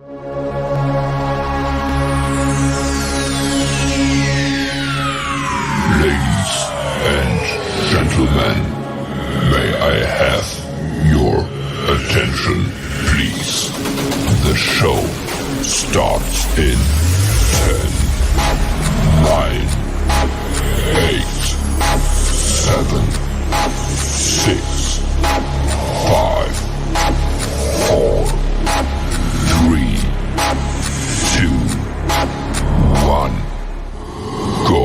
Ladies and gentlemen, may I have your attention, please? The show starts in 10, 9, 8, 7, 6, 5, 4, 3, 2, 1, go.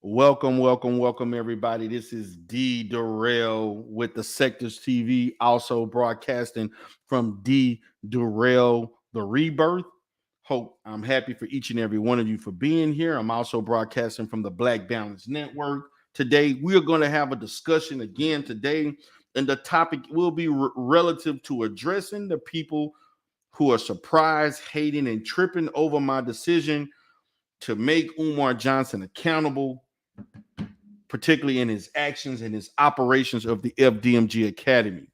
Welcome, everybody. This is D. Durrell with the Sectors TV, also broadcasting from D. Durrell, the Rebirth. I'm happy for each and every one of you for being here. I'm also broadcasting from the Black Balance Network. Today, we are going to have a discussion again today, and the topic will be relative to addressing the people who are surprised, hating, and tripping over my decision to make Umar Johnson accountable, particularly in his actions and his operations of the FDMG Academy.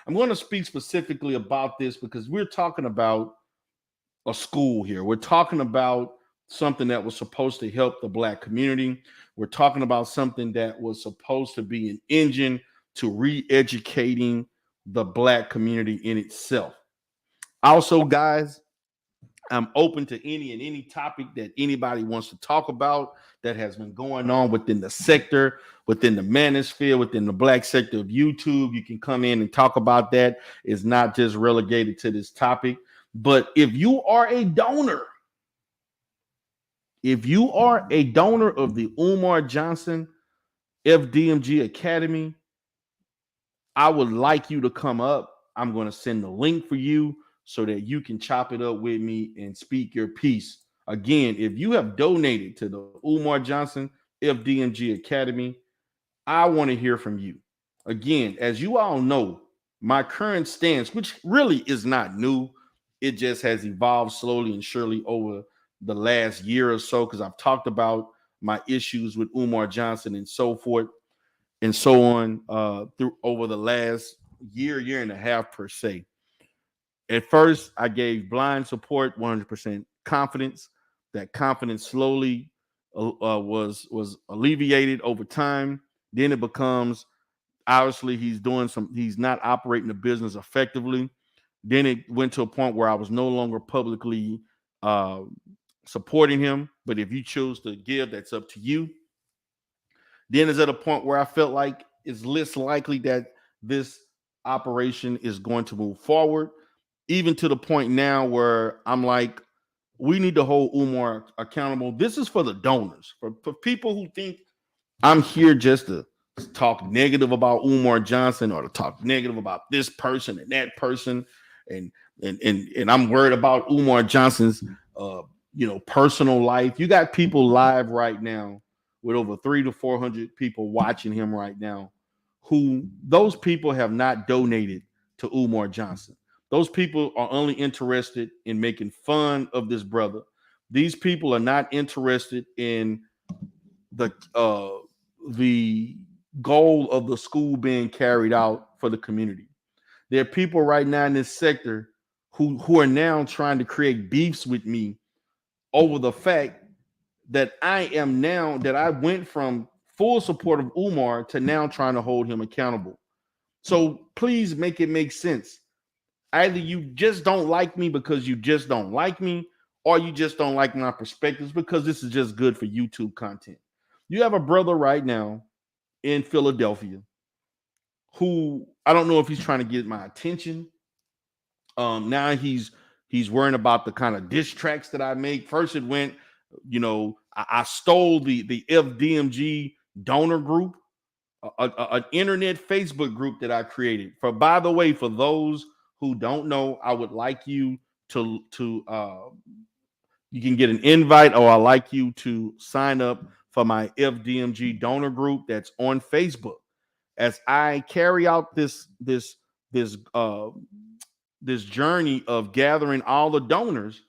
I'm going to speak specifically about this because we're talking about a school here. We're talking about something that was supposed to help the Black community. We're talking about something that was supposed to be an engine to re-educating the black community in itself. Also, guys, I'm open to any topic that anybody wants to talk about that has been going on within the sector, within the manosphere, within the black sector of YouTube. You can come in and talk about that. It's not just relegated to this topic. But if you are a donor, of the Umar Johnson FDMG Academy, I would like you to come up. I'm going to send the link for you so that you can chop it up with me and speak your piece. Again, if you have donated to the Umar Johnson FDMG Academy, I want to hear from you. Again, as you all know, my current stance, which really is not new, it just has evolved slowly and surely over the last year or so, because I've talked about my issues with Umar Johnson and so forth and so on through over the last year and a half per se. At first, I gave blind support, 100% confidence. That confidence slowly was alleviated over time. Then it becomes obviously he's not operating the business effectively. Then it went to a point where I was no longer publicly uh, supporting him. But if you choose to give, that's up to you. Then it's at a point where I felt like it's less likely that this operation is going to move forward, even to the point now where I'm like, we need to hold Umar accountable. This is for the donors, for people who think I'm here just to talk negative about Umar Johnson or to talk negative about this person and that person, and I'm worried about Umar Johnson's personal life. You got people live right now with over 300 to 400 people watching him right now, who those people have not donated to Umar Johnson. Those people are only interested in making fun of this brother. These people are not interested in the goal of the school being carried out for the community. There are people right now in this sector who are now trying to create beefs with me over the fact that I went from full support of Umar to now trying to hold him accountable. So please make it make sense. Either you just don't like me because you just don't like me, or you just don't like my perspectives because this is just good for YouTube content. You have a brother right now in Philadelphia who I don't know if he's trying to get my attention. Now he's worrying about the kind of diss tracks that I make. First, it went, I stole the FDMG donor group, an internet Facebook group that I created. By the way, for those who don't know, I would like you to you can get an invite, or I'd like you to sign up for my FDMG donor group that's on Facebook. As I carry out this journey of gathering all the donors,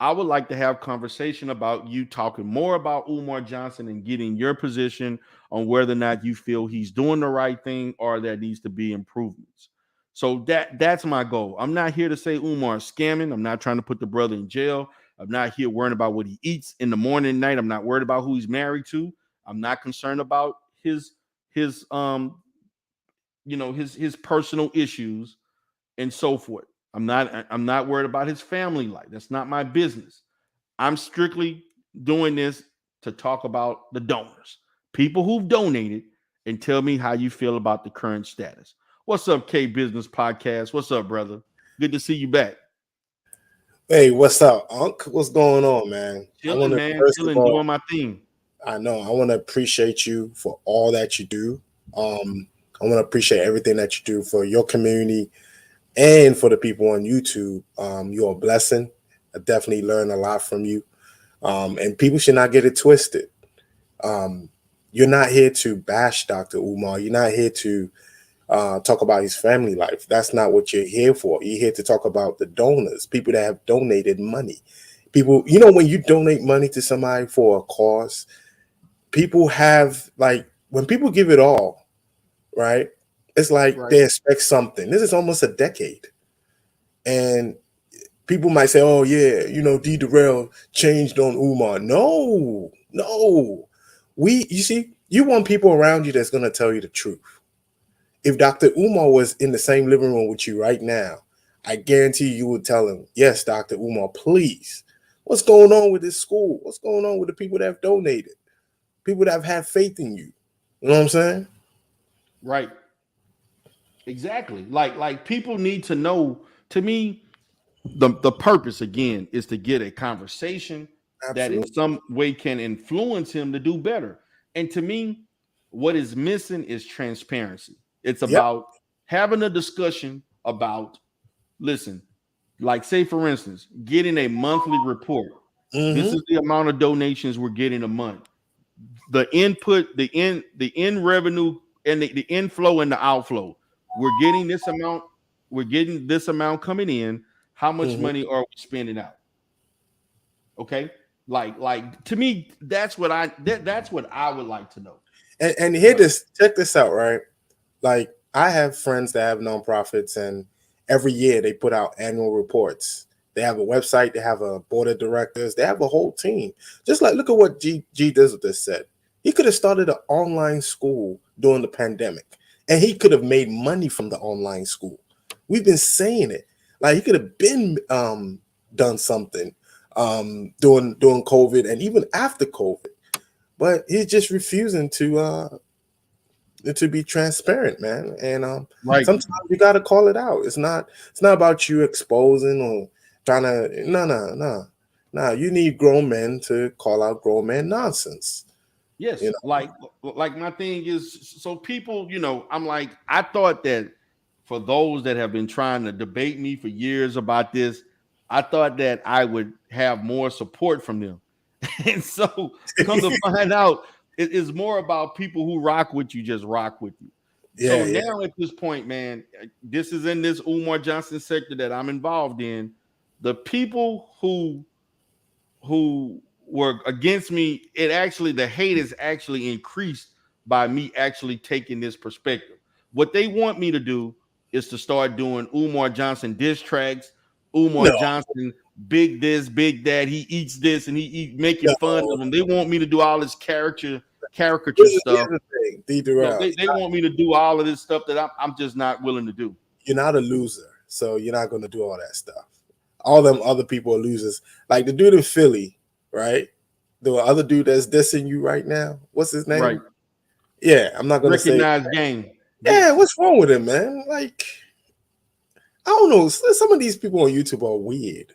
I would like to have conversation about you talking more about Umar Johnson and getting your position on whether or not you feel he's doing the right thing or there needs to be improvements. So that's my goal. I'm not here to say Umar is scamming. I'm not trying to put the brother in jail. I'm not here worrying about what he eats in the morning and night. I'm not worried about who he's married to. I'm not concerned about his his personal issues and so forth. I'm not worried about his family life. That's not my business. I'm strictly doing this to talk about the donors, people who've donated, and tell me how you feel about the current status. What's up, K Business Podcast? What's up, brother? Good to see you back. Hey, what's up, Unc? What's going on, man? Chilling, man. Chilling, doing my thing. I know. I want to appreciate you for all that you do. I want to appreciate everything that you do for your community and for the people on YouTube. You're a blessing. I definitely learn a lot from you. And people should not get it twisted. You're not here to bash Dr. Umar. You're not here to talk about his family life. That's not what you're here for. You're here to talk about the donors, people that have donated money. People, when you donate money to somebody for a cause, people have, like, when people give it all, right? It's like they expect something. This is almost a decade. And people might say, oh, yeah, D. Durrell changed on Umar. No. You want people around you that's going to tell you the truth. If Dr. Umar was in the same living room with you right now, I guarantee you would tell him, yes, Dr. Umar, please. What's going on with this school? What's going on with the people that have donated? People that have had faith in you. You know what I'm saying? Right. Exactly. Like people need to know. To me, the purpose again is to get a conversation that in Absolutely. some way can influence him to do better. And to me, what is missing is transparency. It's Yep. about having a discussion about, listen, like say for instance, getting a monthly report. This Mm-hmm. is the amount of donations we're getting a month. The input, the in revenue, and the inflow and the outflow. We're getting this amount. We're getting this amount coming in. How much Mm-hmm. money are we spending out? Okay, like to me, that's what that's what I would like to know. And here this, check this out, right? Like I have friends that have nonprofits, and every year they put out annual reports. They have a website, they have a board of directors, they have a whole team. Just like look at what G Dizzle just said. He could have started an online school during the pandemic, and he could have made money from the online school. We've been saying it. Like he could have been done something during COVID and even after COVID, but he's just refusing to be transparent, man. And Right. sometimes you got to call it out. It's not about you exposing or trying to. No. You need grown men to call out grown man nonsense. Yes. You know? Like my thing is, so people, I'm like, I thought that for those that have been trying to debate me for years about this, I thought that I would have more support from them. And so come to find out, it is more about people who rock with you, just rock with you. So now at this point, man, this is in this Umar Johnson sector that I'm involved in. The people who were against me, the hate is actually increased by me actually taking this perspective. What they want me to do is to start doing Umar Johnson diss tracks, Umar No, Johnson big this, big that. He eats this and he making fun of him. They want me to do all this caricature stuff. No, they want me to do all of this stuff that I'm just not willing to do. You're not a loser, so you're not going to do all that stuff. All them other people are losers. Like the dude in Philly, right? The other dude that's dissing you right now. What's his name? Right. Yeah, I'm not going to say. Recognized game. Yeah, what's wrong with him, man? Like, I don't know. Some of these people on YouTube are weird.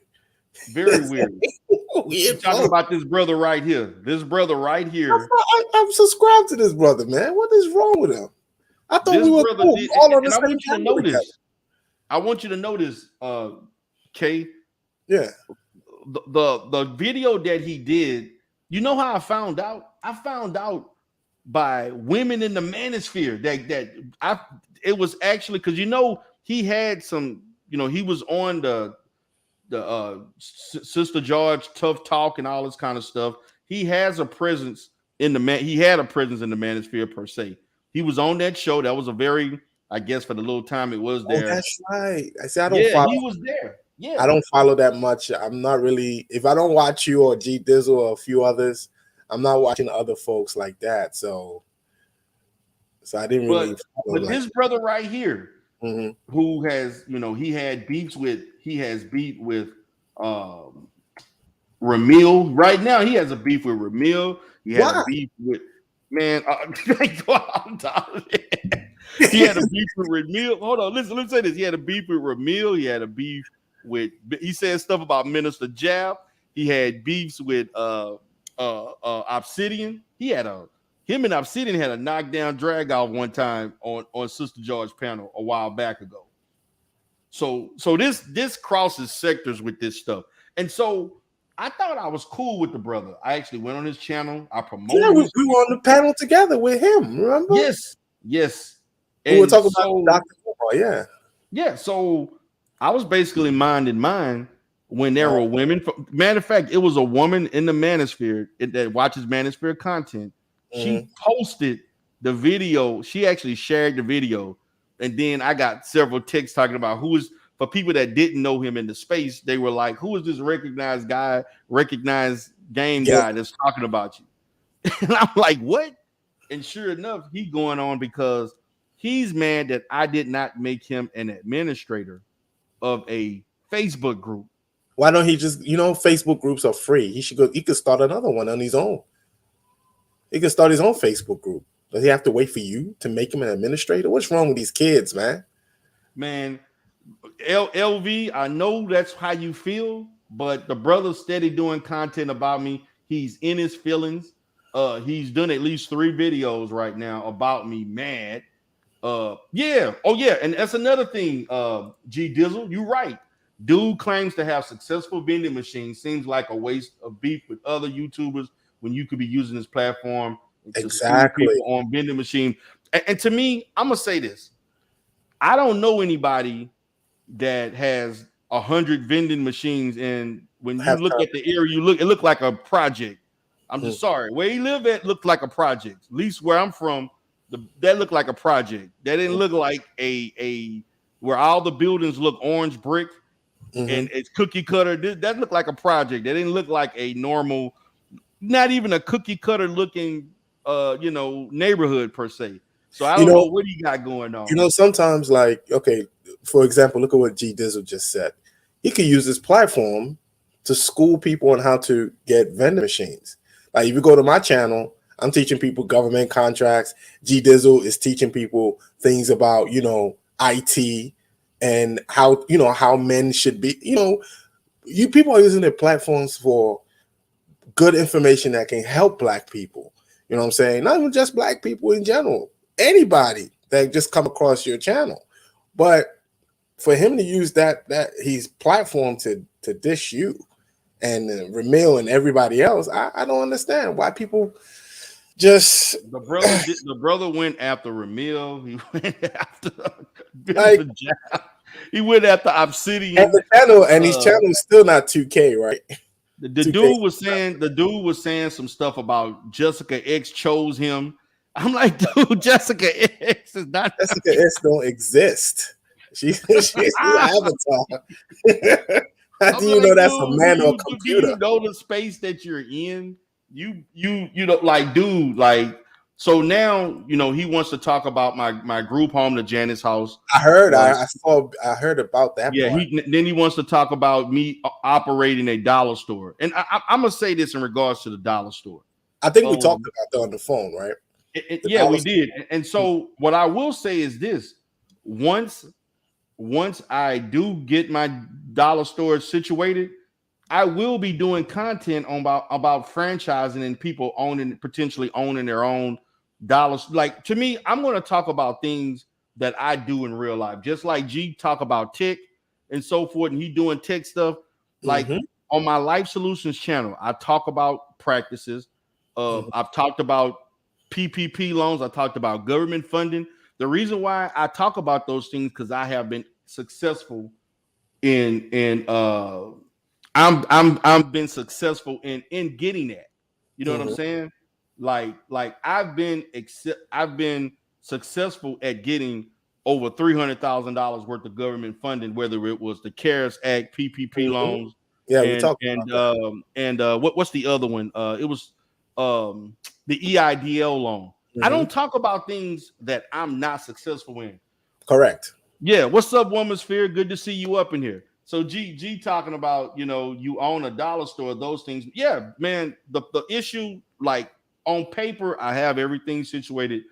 Very weird. Weird. Talking about this brother right here. This brother right here. I'm subscribed to this brother, man. What is wrong with him? I thought we were all on the same channel. I want you to notice, Kay. Yeah. The video that he did, you know how I found out? I found out by women in the manosphere it was actually because he had some, he was on the Sister George Tough Talk and all this kind of stuff. He has a presence he had a presence in the manosphere per se. He was on that show. That was a very, I guess, for the little time it was there. Oh, that's right. I see. I don't follow. He was there. Yeah, I don't follow that much. I'm not really. If I don't watch you or G Dizzle or a few others, I'm not watching other folks like that. So I didn't really. But this brother right here, mm-hmm. who has, he has beef with Ramil. Right now, he has a beef with Ramil. He had a beef with he had a beef with Ramil. Hold on, let's say this. He had a beef with Ramil. He had a beef with. He said stuff about Minister Jab. He had beefs with Obsidian. Him and Obsidian had a knockdown drag out one time on Sister George panel a while back ago. So this crosses sectors with this stuff. And so I thought I was cool with the brother. I actually went on his channel. I promoted. Yeah, we were on the panel together with him. Remember? Yes. We were talking about Dr. Umar, yeah. Yeah. So I was basically minding mine when there were women. Matter of fact, it was a woman in the manosphere that watches manosphere content. She posted the video. She actually shared the video. And then I got several texts talking about for people that didn't know him in the space, they were like, who is this recognized game guy that's talking about you? And I'm like, what? And sure enough, he going on because He's mad that I did not make him an administrator of a Facebook group. Why don't he just, Facebook groups are free. He could start another one on his own. He could start his own Facebook group. Does he have to wait for you to make him an administrator? What's wrong with these kids, man? Man, LV, I know that's how you feel, but the brother's steady doing content about me. He's in his feelings. He's done at least 3 videos right now about me mad. Yeah. Oh, yeah. And that's another thing, G Dizzle. You're right. Dude claims to have successful vending machines. Seems like a waste of beef with other YouTubers when you could be using this platform to sue people on vending machine. And to me, I'm gonna say this: I don't know anybody that has 100 vending machines, and when you look at the area, it looked like a project. I'm just sorry. Where he live at looked like a project. At least where I'm from, that looked like a project. That didn't look like a where all the buildings look orange brick and it's cookie cutter. That looked like a project. That didn't look like a normal, not even a cookie cutter looking neighborhood per se. So I don't know what he got going on. Sometimes, like, okay, for example, look at what G Dizzle just said. He could use this platform to school people on how to get vending machines. Like, if you go to my channel, I'm teaching people government contracts. G Dizzle is teaching people things about, IT and how men should be. You people are using their platforms for good information that can help Black people. You know what I'm saying? Not even just Black people in general. Anybody that just come across your channel. But for him to use that his platform to dish you and Ramil and everybody else, I don't understand why people just the brother went after Ramil. He went after he went after Obsidian and the channel, and his channel is still not 2K, right? The dude was saying some stuff about Jessica X chose him. I'm like, dude, Jessica X is not. Jessica X don't exist. She's an avatar. How do you know that's a man or computer? Do you know the space that you're in? You know, like, dude, like, so now he wants to talk about my group home, the Janice house. I heard, I heard about that. Yeah, part. Then he wants to talk about me operating a dollar store, and I'm gonna say this in regards to the dollar store. I think we talked about that on the phone, right? Yeah, we did. And so what I will say is this: once I do get my dollar store situated, I will be doing content about franchising and people potentially owning their own dollars. Like, to me, I'm going to talk about things that I do in real life, just like G talk about tech and so forth, and he doing tech stuff. Like on my Life Solutions channel, I talk about practices. I've talked about PPP loans. I talked about government funding. The reason why I talk about those things because I have been successful I've been successful in getting that. You know what I'm saying? Like I've been successful at getting over $300,000 worth of government funding, whether it was the CARES Act, PPP loans. Yeah, we talked about what's the other one? It was the EIDL loan. I don't talk about things that I'm not successful in. Correct. Yeah. What's up, Womansphere? Good to see you up in here. So G talking about, you own a dollar store, those things. Yeah, man, the issue, like, on paper, I have everything situated.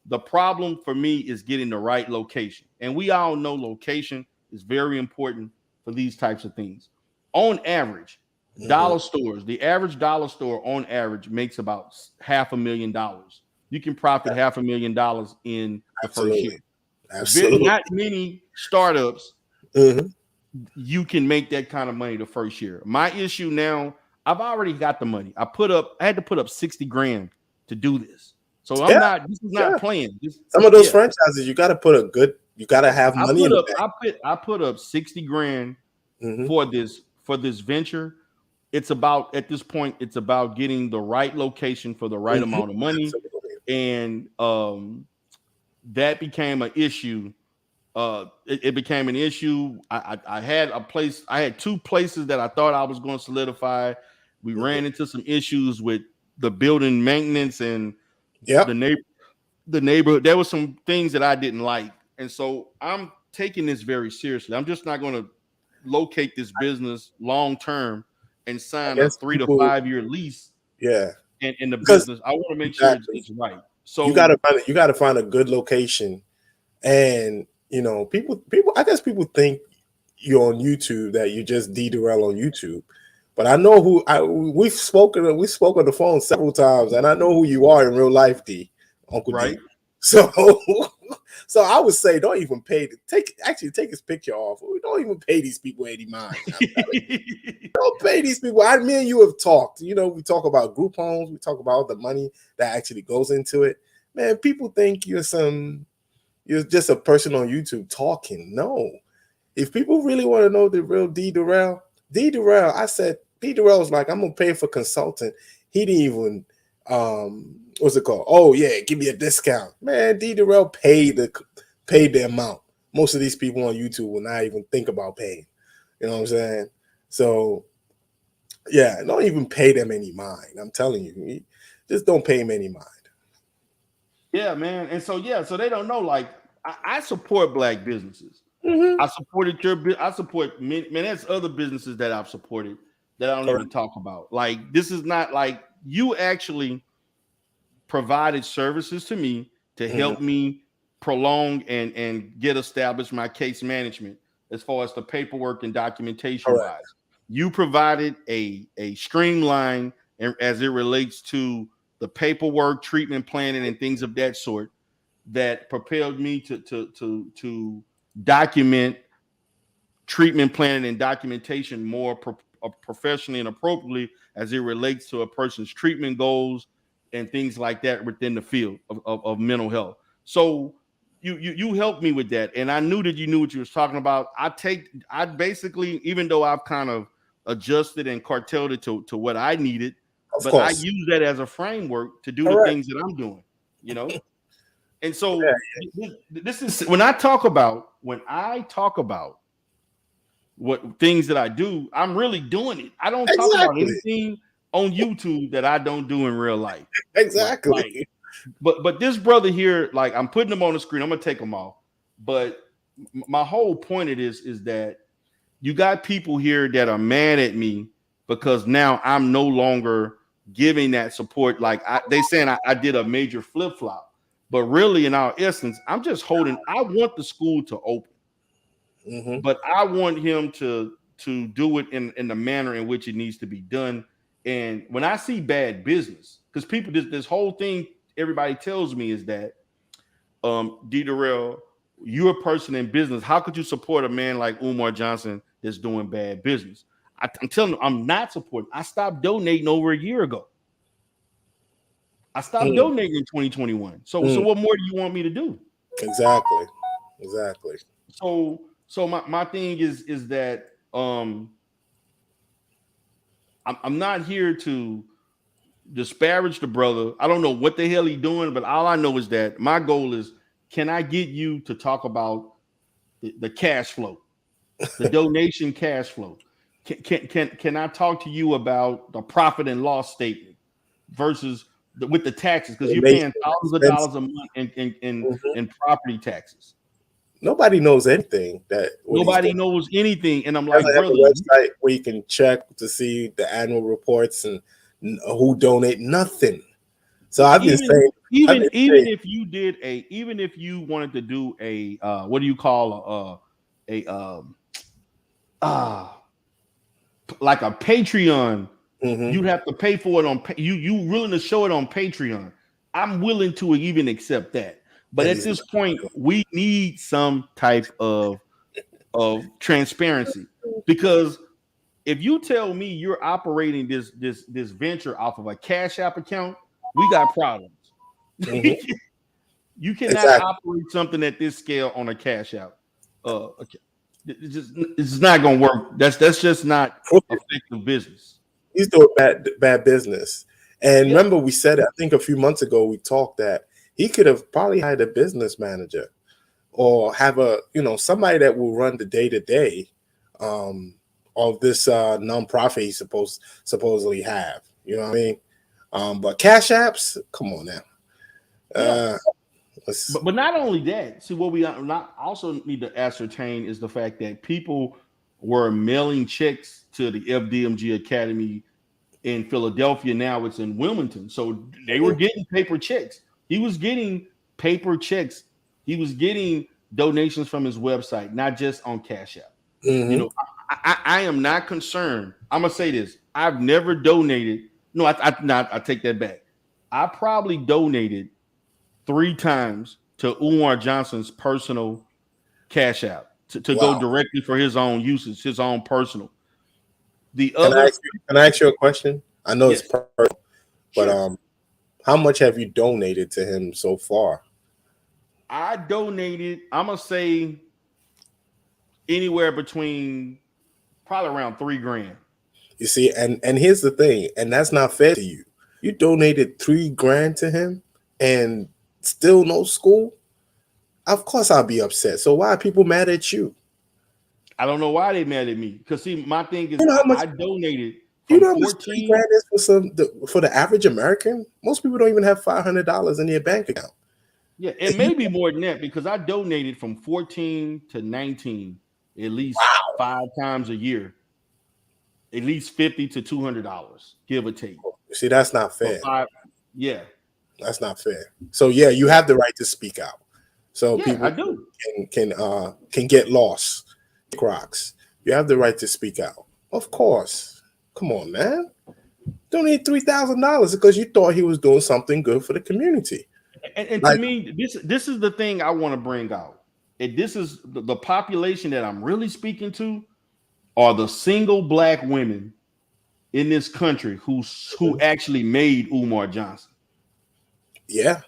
The problem for me is getting the right location. And we all know location is very important for these types of things. On average, dollar stores, the average dollar store on average makes about $500,000. You can profit $500,000 in the first year. Absolutely. Not many startups you can make that kind of money the first year. My issue now, I've already got the money. I had to put up 60 grand to do this. So this is not playing. Some of those franchises, you got to have money. I put up 60 grand for this venture. It's about, at this point, it's about getting the right location for the right amount of money. Absolutely. And that became an issue. It became an issue. I had 2 places that I thought I was going to solidify. We ran into some issues with the building maintenance and the the neighborhood. There were some things that I didn't like, and so I'm taking this very seriously. I'm just not going to locate this business long term and I sign a guess 3 to people, 5 year lease yeah, in the because business. I want to make sure exactly it's right. you So gotta find it. You gotta find a good location, and people. I guess people think you're on YouTube that you just D Durrell on YouTube. But I know we've spoken. We spoke on the phone several times, and I know who you are in real life, D, Uncle right. D. So, so I would say don't even pay. Take his picture off. Don't even pay these people any mind. Don't pay these people. Me and you have talked. We talk about group homes. We talk about the money that actually goes into it. Man, people think you're just a person on YouTube talking. No, if people really want to know the real D Durrell, I said D Durrell's like, I'm gonna pay for consultant. He didn't even what's it called? Oh yeah, give me a discount. Man, D Durrell paid the amount. Most of these people on YouTube will not even think about paying. You know what I'm saying? So yeah, don't even pay them any mind. I'm telling you, just don't pay them any mind. Yeah, man. And so so they don't know. Like I support black businesses. Mm-hmm. I supported I support man. There's other businesses that I've supported that I don't even Correct. talk about. Like this is not like you actually provided services to me to help Mm-hmm. me prolong and get established my case management as far as the paperwork and documentation Correct. wise. You provided a streamline and as it relates to the paperwork, treatment planning, and things of that sort that propelled me to document treatment planning and documentation more professionally and appropriately as it relates to a person's treatment goals and things like that within the field of mental health. So you helped me with that, and I knew that you knew what you was talking about. I basically, even though I've kind of adjusted and carteled it to what I needed, Of but I course. use that as a framework to do the Correct. things that I'm doing, you know. And Yeah. so this is when I talk about what things that I do, I'm really doing it. I don't talk about Exactly. anything on YouTube that I don't do in real life. Exactly. But this brother here, like I'm putting him on the screen. I'm gonna take him off. But my whole point of this is that you got people here that are mad at me because now I'm no longer giving that support. Like they saying I did a major flip flop, but really in our essence, I'm just holding. I want the school to open. Mm-hmm. But I want him to do it in the manner in which it needs to be done. And when I see bad business, because people this whole thing everybody tells me is that D Durrell, you're a person in business. How could you support a man like Umar Johnson that's doing bad business? I'm telling you, I'm not supporting. I stopped donating over a year ago. I stopped Mm. donating in 2021. So Mm. what more do you want me to do? Exactly. Exactly. So my thing is that I'm not here to disparage the brother. I don't know what the hell he's doing, but all I know is that my goal is, can I get you to talk about the cash flow, the donation cash flow? Can I talk to you about the profit and loss statement versus with the taxes? Because you're paying thousands of dollars a month in property taxes. Nobody knows anything that what he's Nobody doing. knows anything, and I'm He like, doesn't have brother, a website where you can check to see the annual reports and who donate. Nothing. So I've been saying, even if you did even if you wanted to do a what do you call like a Patreon, mm-hmm. you'd have to pay for it on you willing to show it on Patreon. I'm willing to even accept that. But And at this point, we need some type of transparency, because if you tell me you're operating this venture off of a Cash App account, we got problems. mm-hmm. You cannot Exactly. operate something at this scale on a Cash App. Okay. It's not going to work. That's just not effective business. He's doing bad business. And Yeah. remember, we said, I think a few months ago, we talked that he could have probably hired a business manager or have somebody that will run the day-to-day of this nonprofit he supposedly have. You know what I mean? But Cash Apps, come on now. But not only that, see what we not also need to ascertain is the fact that people were mailing checks to the FDMG Academy in Philadelphia. Now it's in Wilmington, so they were getting paper checks. He was getting paper checks. He was getting donations from his website, not just on Cash App. You know, I am not concerned. I'm gonna say this: I've never donated. No, I take that back. I probably donated 3 times to Umar Johnson's personal Cash App to go directly for his own usage, his own personal. The other, can I ask you a question? I know it's personal, but sure. How much have you donated to him so far? I donated, I'm gonna say anywhere between probably around $3,000. You see, and here's the thing, and that's not fair to you. You donated $3,000 to him and still no school. Of course, I'll be upset. So why are people mad at you? I don't know why they mad at me. Because see, my thing is, you know how much, I donated. You know how much $3,000 is for the average American? Most people don't even have $500 in their bank account. Yeah, it may be more than that because I donated from 14 to 19 at least 5 times a year, at least $50 to $200, give or take. See, that's not fair. Yeah, that's not fair. So yeah, you have the right to speak out. So people I do. can get lost. Crocs, you have the right to speak out. Of course. Come on, man. Donate $3,000 because you thought he was doing something good for the community. And to me, this is the thing I want to bring out. And this is the population that I'm really speaking to are the single black women in this country who actually made Umar Johnson. Yeah.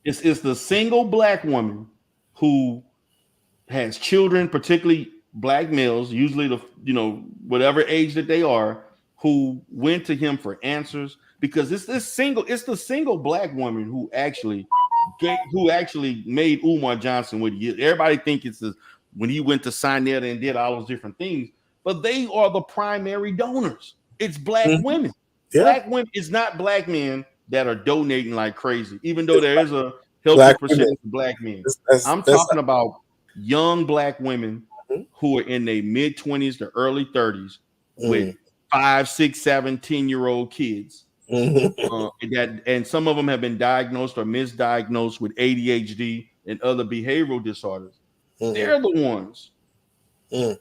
It's the single black woman who has children, particularly black males, usually whatever age that they are, who went to him for answers because it's the single black woman who actually made Umar Johnson what he is. Everybody think it's when he went to Sinetta and did all those different things, but they are the primary donors. It's black women. Yeah. Black women. It's not black men that are donating like crazy, even though there is a healthy percentage of black men. I'm talking about young black women who are in their mid-20s to early 30s with 5, 6, 7, 10-year-old kids. And some of them have been diagnosed or misdiagnosed with ADHD and other behavioral disorders. They're the ones. They're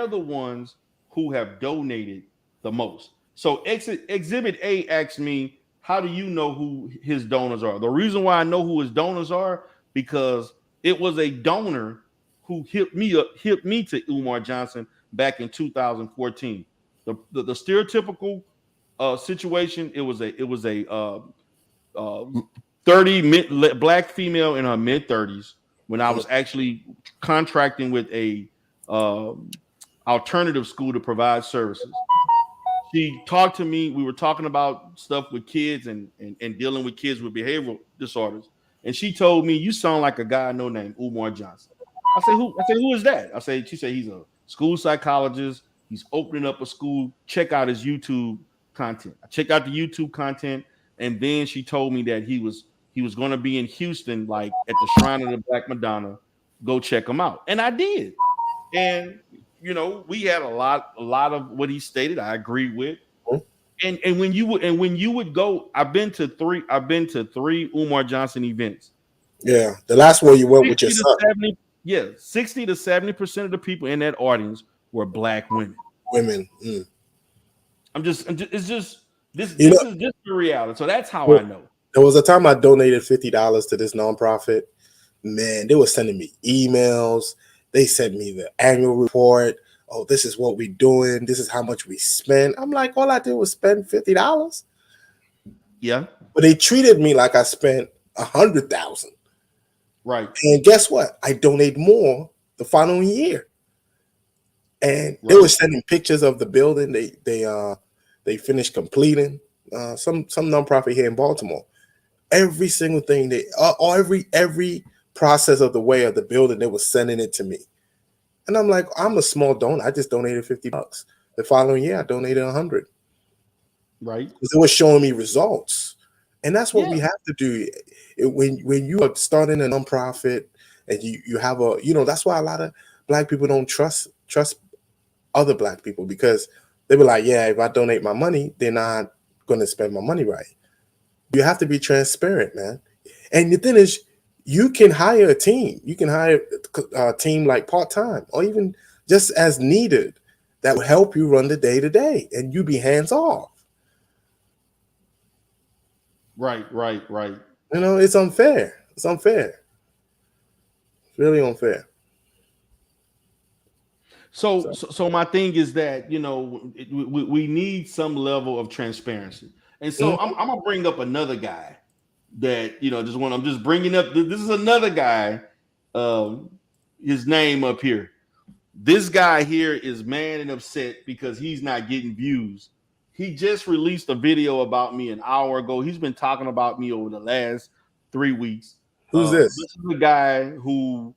the ones who have donated the most. So Exhibit A asked me, how do you know who his donors are? The reason why I know who his donors are because it was a donor who hit me to Umar Johnson back in 2014. The stereotypical situation. It was a 30 black female in her mid 30s when I was actually contracting with a alternative school to provide services. She talked to me. We were talking about stuff with kids and dealing with kids with behavioral disorders. And she told me, you sound like a guy I know named Umar Johnson. I said, who is that? She said, he's a school psychologist. He's opening up a school. Check out his YouTube content. I checked out the YouTube content. And then she told me that he was going to be in Houston, like at the Shrine of the Black Madonna. Go check him out. And I did. And, we had a lot of what he stated. I agreed with. And when you would go, I've been to 3 Umar Johnson events. Yeah, the last one you went with your son. 60 to 70% of the people in that audience were black women. This is just the reality. So that's how I know. There was a time I donated $50 to this nonprofit. Man, they were sending me emails. They sent me the annual report. Oh, this is what we're doing. This is how much we spent. I'm like, all I did was spend $50. Yeah. But they treated me like I spent $100,000. Right. And guess what? I donate more the following year. And they were sending pictures of the building. They finished completing some nonprofit here in Baltimore. Every single thing every process of the way of the building, they were sending it to me. And I'm like, I'm a small donor. I just donated $50. The following year, I donated $100. Right. Because they were showing me results. And that's what we have to do. When you are starting a nonprofit and you have a, that's why a lot of Black people don't trust other Black people, because they were like, yeah, if I donate my money, they're not going to spend my money right. You have to be transparent, man. And the thing is, you can hire a team. You can hire a team like part-time or even just as needed that will help you run the day-to-day, and you be hands-off. Right. It's unfair. It's unfair. It's really unfair. So my thing is that, we need some level of transparency. And so I'm gonna bring up another guy that, I'm just bringing up. This is another guy. His name up here. This guy here is mad and upset because he's not getting views. He just released a video about me an hour ago. He's been talking about me over the last 3 weeks. Who's this? This is a guy who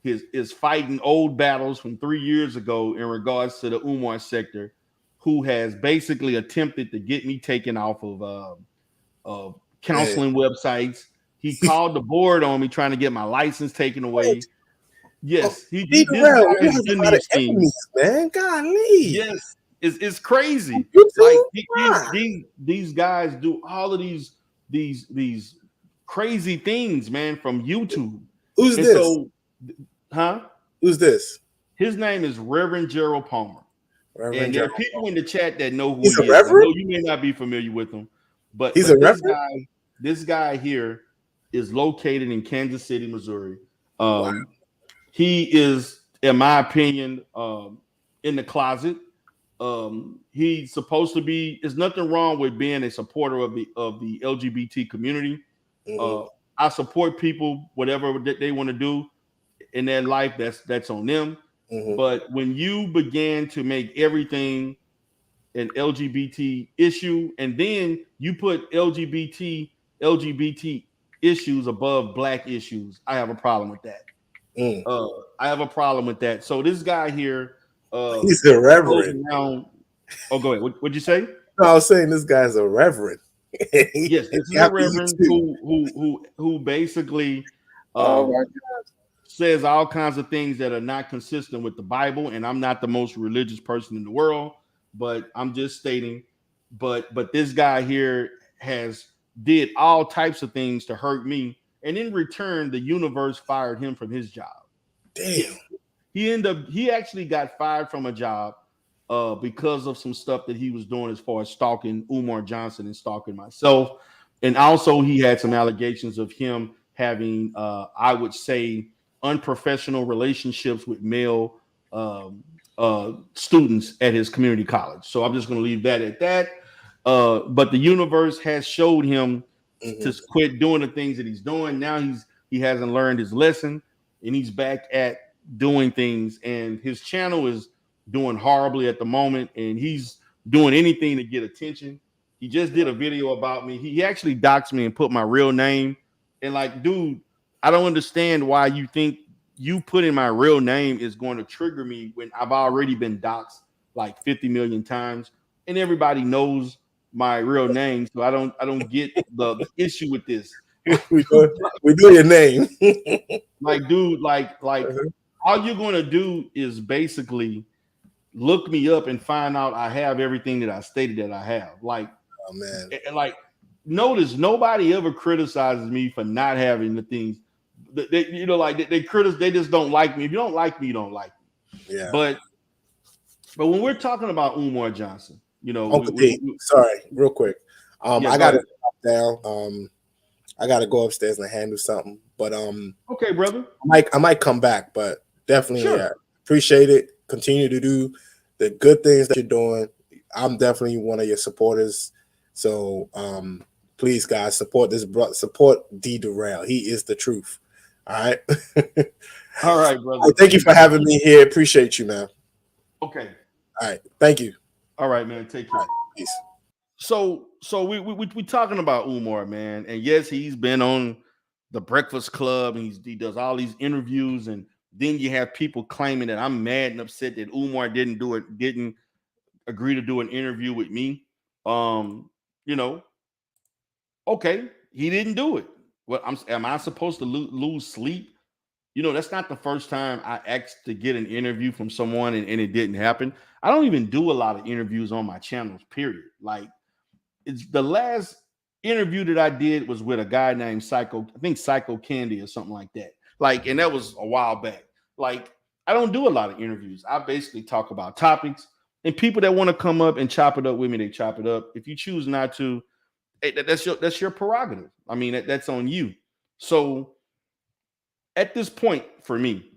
is fighting old battles from 3 years ago in regards to the Umar sector, who has basically attempted to get me taken off of counseling websites. He called the board on me trying to get my license taken away. Yes, this guy has done these things, man. Golly. Yes, it's crazy. Like these guys do all of these crazy things, man, from YouTube. Who's this? So, Who's this? His name is Reverend Gerald Palmer. And there are people in the chat that know who he is. I know you may not be familiar with him, but he's a reverend? This guy here is located in Kansas City, Missouri. Wow. He is, in my opinion, in the closet. He's supposed to be. There's nothing wrong with being a supporter of the LGBT community. I support people, whatever they want to do in their life. That's on them. But when you began to make everything an LGBT issue, and then you put LGBT issues above Black issues, I have a problem with that. I have a problem with that. So this guy here, he's a reverend. Oh, go ahead. What'd you say? No, I was saying this guy's a reverend. Yes, this is a reverend who basically says all kinds of things that are not consistent with the Bible. And I'm not the most religious person in the world, but I'm just stating. But this guy here has did all types of things to hurt me. And in return, the universe fired him from his job. Damn. He actually got fired from a job because of some stuff that he was doing as far as stalking Umar Johnson and stalking myself. And also he had some allegations of him having, I would say, unprofessional relationships with male students at his community college. So I'm just going to leave that at that. But the universe has showed him to quit doing the things that he's doing. Now he hasn't learned his lesson, and he's back at doing things. And his channel is doing horribly at the moment, and he's doing anything to get attention. He just did a video about me. He actually doxed me and put my real name. And like, dude, I don't understand why you think you putting my real name is going to trigger me when I've already been doxed like 50 million times, and everybody knows my real name. So I don't get the issue with this. we do your name. Like, dude, like all you're going to do is basically look me up and find out I have everything that I stated that I have. Like, oh man, like notice nobody ever criticizes me for not having the things. They just don't like me. If you don't like me, you don't like me. Yeah. But when we're talking about Umar Johnson, Uncle Pete, sorry, real quick. I gotta stop down. I gotta go upstairs and handle something. But okay, brother. I might come back, but definitely sure. Appreciate it. Continue to do the good things that you're doing. I'm definitely one of your supporters. So please, guys, support this support D Durrell. He is the truth. All right. All right, brother. Well, thank you for having me here. Appreciate you, man. Okay. All right. Thank you. All right, man. Take care. Right, peace. So we talking about Umar, man, and yes, he's been on the Breakfast Club, and he does all these interviews, and then you have people claiming that I'm mad and upset that Umar didn't agree to do an interview with me. Okay, he didn't do it. Well, am I supposed to lose sleep? That's not the first time I asked to get an interview from someone and it didn't happen. I don't even do a lot of interviews on my channels, period. Like, it's the last interview that I did was with a guy named Psycho, I think Psycho Candy or something like that. Like, and that was a while back. Like, I don't do a lot of interviews. I basically talk about topics, and people that want to come up and chop it up with me, they chop it up. If you choose not to, that's your prerogative. I mean, that's on you. So at this point, for me,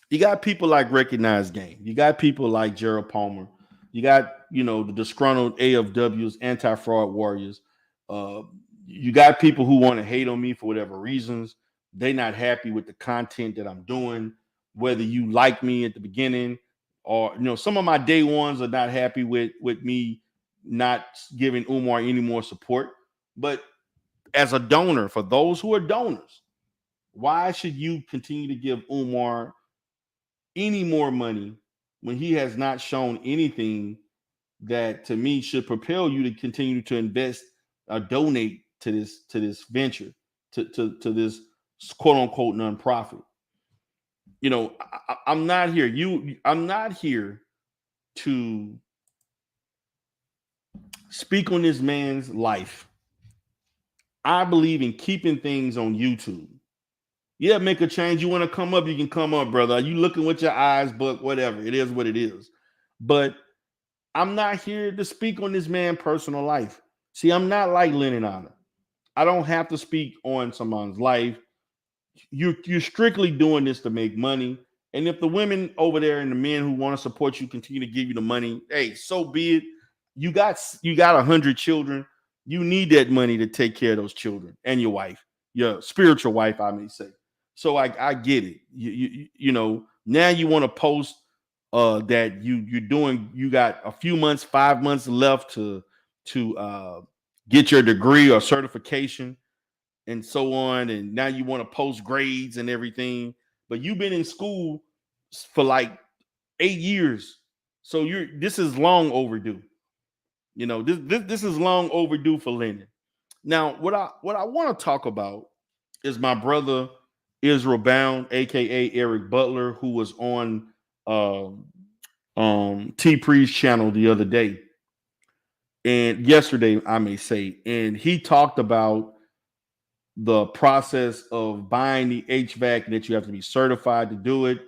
you got people like Recognized Game. You got people like Gerald Palmer. You got, the disgruntled AFWs, anti-fraud warriors. Uh, you got people who want to hate on me for whatever reasons. They're not happy with the content that I'm doing, whether you like me at the beginning or, some of my day ones are not happy with me not giving Umar any more support. But as a donor, for those who are donors, why should you continue to give Umar any more money when he has not shown anything that to me should propel you to continue to invest or donate to this venture, to this quote unquote nonprofit? I'm not here. I'm not here to speak on this man's life. I believe in keeping things on YouTube. Yeah, make a change. You want to come up, you can come up, brother. Are you looking with your eyes, but whatever. It is what it is. But I'm not here to speak on this man's personal life. See, I'm not like Lennon Honor. I don't have to speak on someone's life. You're strictly doing this to make money. And if the women over there and the men who want to support you continue to give you the money, hey, so be it. You got 100 children. You need that money to take care of those children and your wife, your spiritual wife, I may say. So I get it. Now you want to post that you got a few months, 5 months left to get your degree or certification and so on, and now you want to post grades and everything, but you've been in school for like 8 years, so this is long overdue. This is long overdue for Lennon. Now, what I want to talk about is my brother Israel Bound, aka Eric Butler, who was on T Pre's channel the other day, and yesterday, I may say, and he talked about the process of buying the HVAC and that you have to be certified to do it.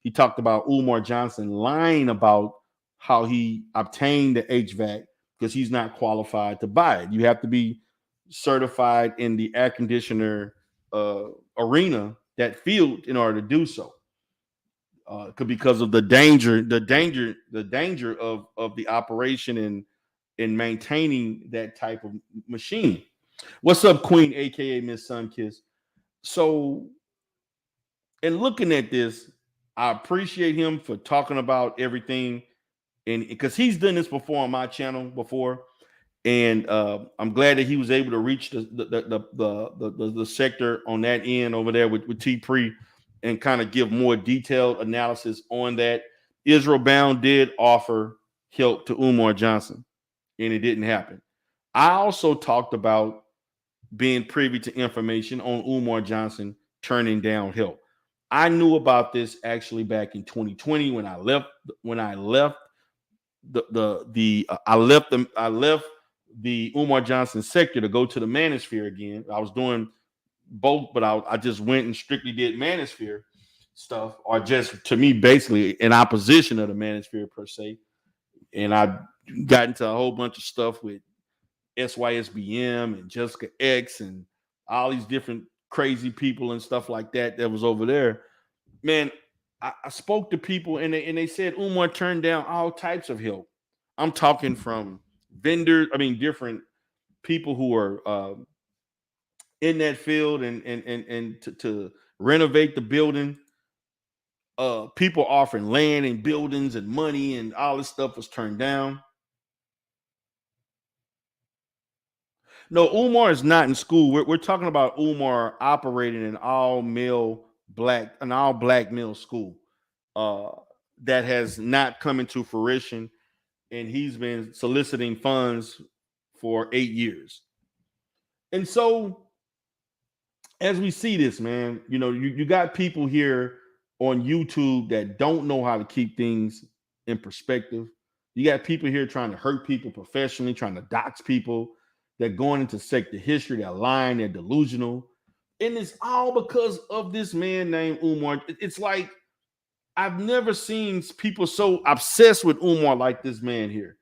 He talked about Umar Johnson lying about how he obtained the HVAC because he's not qualified to buy it. You have to be certified in the air conditioner arena, that field, in order to do so. Because of the danger of the operation and in maintaining that type of machine. What's up, Queen, aka Miss Sunkiss? So, in looking at this, I appreciate him for talking about everything, and because he's done this before on my channel before, and I'm glad that he was able to reach the sector on that end over there with T Pre and kind of give more detailed analysis on that. Israel Bound did offer help to Umar Johnson, and it didn't happen. I also talked about being privy to information on Umar Johnson turning down help. I knew about this actually back in 2020 when I left the Umar Johnson sector to go to the Manosphere again. I was doing both, but I just went and strictly did Manosphere stuff, or just, to me, basically in opposition of the Manosphere per se. And I got into a whole bunch of stuff with SYSBM and Jessica X and all these different crazy people and stuff like that was over there. Man, I spoke to people and they said Umar turned down all types of help. I'm talking from vendors, different people who are in that field and to renovate the building. People offering land and buildings and money and all this stuff was turned down. No, Umar is not in school. We're talking about Umar operating an all black male school that has not come into fruition, and he's been soliciting funds for 8 years. And so as we see this, man, you know, you got people here on YouTube that don't know how to keep things in perspective. You got people here trying to hurt people professionally, trying to dox people. They're going into sector history. They're lying. They're delusional. And it's all because of this man named Umar. It's like I've never seen people so obsessed with Umar like this man here.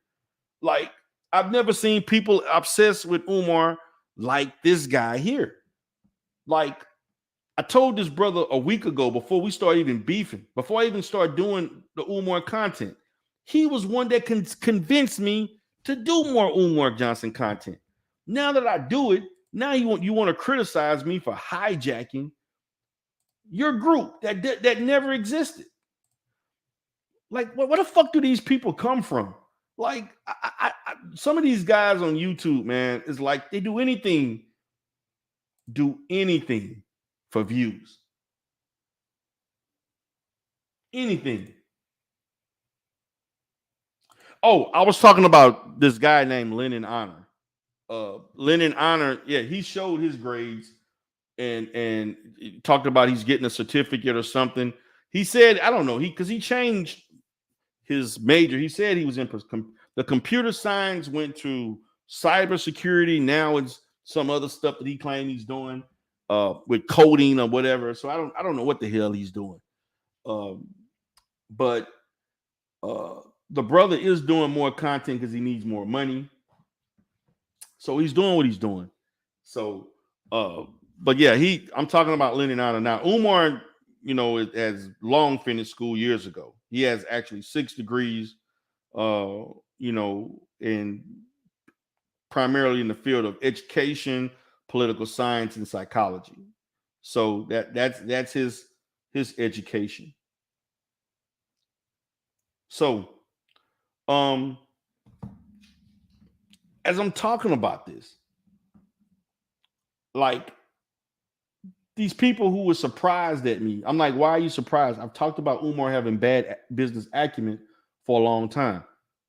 Like, I've never seen people obsessed with Umar like this guy here. Like, I told this brother a week ago before we started even beefing, before I even started doing the Umar content, he was one that convinced me to do more Umar Johnson content. Now that I do it, now you want to criticize me for hijacking your group that never existed. Like, where the fuck do these people come from? Like, some of these guys on YouTube, man, is like they do anything for views. Anything. Oh, I was talking about this guy named Lennon Honor. Lennon Honor, yeah, he showed his grades and talked about he's getting a certificate or something. He said, I don't know, because he changed his major. He said he was in the computer science, went to cybersecurity. Now it's some other stuff that he claimed he's doing with coding or whatever. So I don't know what the hell he's doing. But the brother is doing more content because he needs more money. So he's doing what he's doing. So, but yeah, I'm talking about Lennon Honor now. Umar, you know, has long finished school years ago. He has actually 6 degrees, you know, primarily in the field of education, political science, and psychology. So that's his education. So, as I'm talking about this, like these people who were surprised at me, I'm like, why are you surprised? I've talked about Umar having bad business acumen for a long time.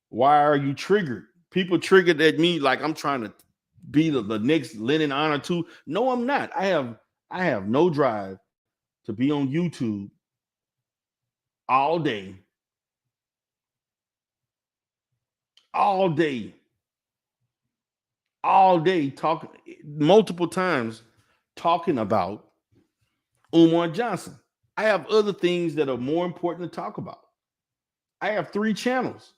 Why are you triggered? People triggered at me like I'm trying to be the next Lennon Honor too. No, I'm not. I have no drive to be on YouTube all day talking multiple times talking about Umar Johnson. I have other things that are more important to talk about. I have 3 channels.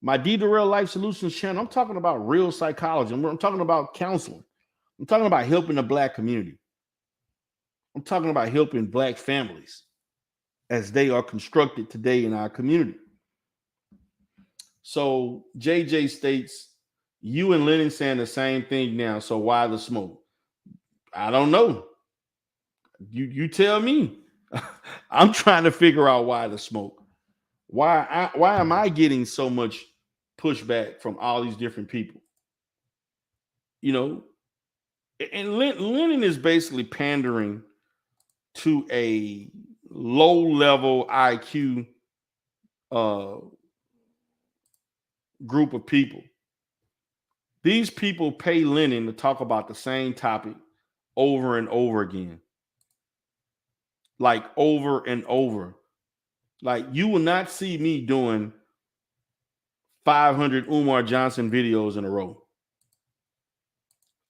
My D Durrell Life Solutions channel, I'm talking about real psychology. I'm talking about counseling. I'm talking about helping the Black community. I'm talking about helping Black families as they are constructed today in our community. So JJ states, you and Lennon saying the same thing now. So why the smoke? I don't know. You tell me. I'm trying to figure out why the smoke. Why am I getting so much pushback from all these different people? You know, and Lennon is basically pandering to a low-level IQ group of people. These people pay Lennon to talk about the same topic over and over again. Like over and over. Like you will not see me doing 500 Umar Johnson videos in a row.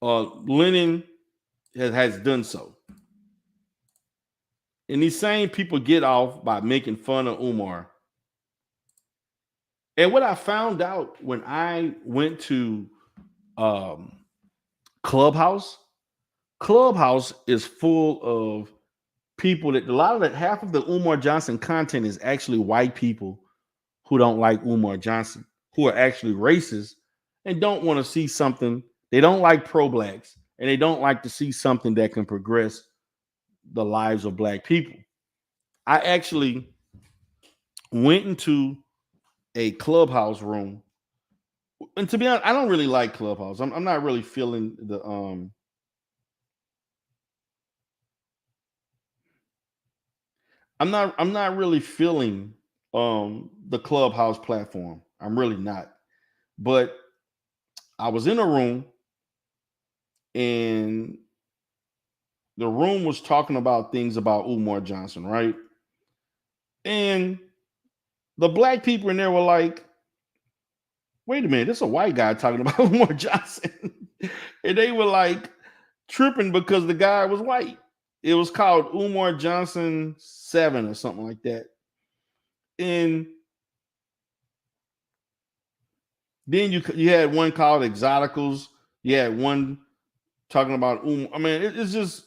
Lennon has done so. And these same people get off by making fun of Umar. And what I found out when I went to Clubhouse is full of people that half of the Umar Johnson content is actually white people who don't like Umar Johnson, who are actually racist and don't want to see something. They don't like pro-Blacks and they don't like to see something that can progress the lives of Black people. I actually went into a Clubhouse room, and to be honest, I don't really like Clubhouse. I'm not really feeling the I'm not really feeling the Clubhouse platform. I'm really not. But I was in a room and the room was talking about things about Umar Johnson, right? And the black people in there were like, wait a minute, this is a white guy talking about Umar Johnson. And they were like tripping because the guy was white. It was called Umar Johnson 7 or something like that. And then you had one called Exoticals. You had one talking about Umar. I mean, it's just,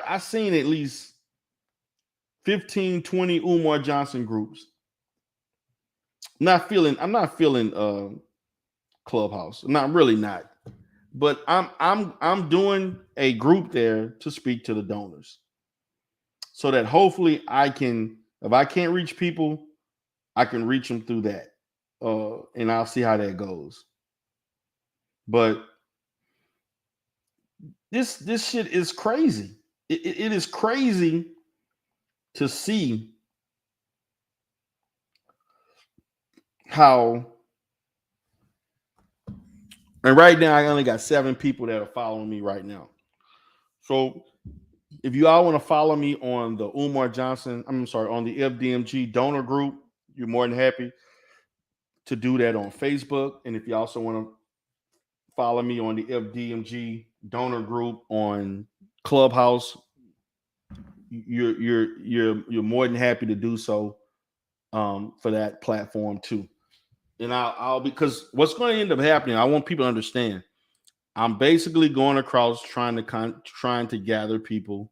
I seen at least 15, 20 Umar Johnson groups. I'm not feeling Clubhouse. Not really not. But I'm doing a group there to speak to the donors. So that hopefully I can, if I can't reach people, I can reach them through that. And I'll see how that goes. But this shit is crazy. It is crazy to see how, and right now I only got 7 people that are following me right now. So if you all want to follow me on the Umar Johnson, on the FDMG donor group, you're more than happy to do that on Facebook. And if you also want to follow me on the FDMG donor group on Clubhouse, you're more than happy to do so for that platform too. And I'll because what's going to end up happening, I want people to understand, I'm basically going across trying to gather people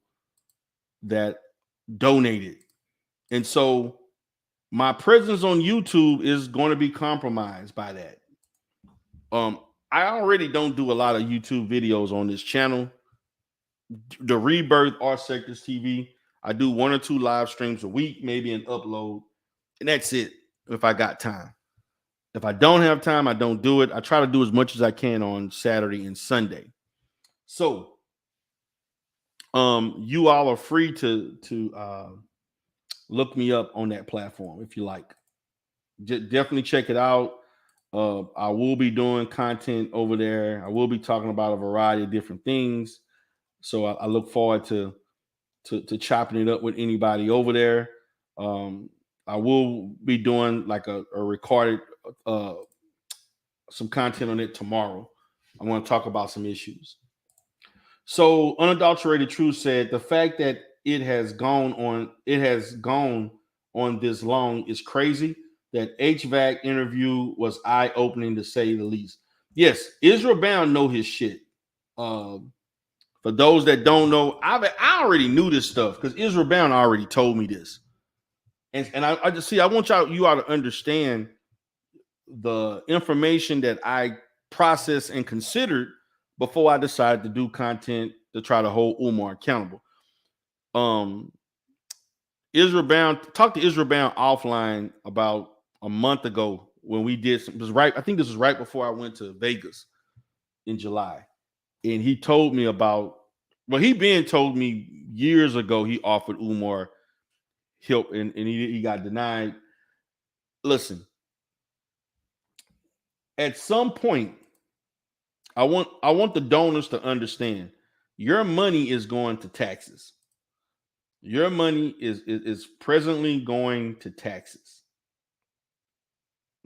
that donated. And so my presence on YouTube is going to be compromised by that. I already don't do a lot of YouTube videos on this channel. The Rebirth Art Sectors TV, I do 1 or 2 live streams a week, maybe an upload, and that's it if I got time. If I don't have time, I don't do it. I try to do as much as I can on Saturday and Sunday. So you all are free to look me up on that platform if you like. Definitely check it out. I will be doing content over there. I will be talking about a variety of different things. So I look forward to chopping it up with anybody over there. I will be doing like a recorded some content on it tomorrow. I want to talk about some issues. So Unadulterated Truth said the fact that it has gone on this long is crazy. That HVAC interview was eye-opening to say the least. Yes, Israel Bound know his shit. For those that don't know, I already knew this stuff because Israel Bound already told me this. And I just see, I want you all to understand the information that I processed and considered before I decided to do content to try to hold Umar accountable. Israel Bound, talked to Israel Bound offline about a month ago when we did some, I think this was right before I went to Vegas in July. And he told me about, well, he told me years ago he offered Umar help and he got denied. Listen, at some point, I want the donors to understand your money is going to taxes. Your money is presently going to taxes.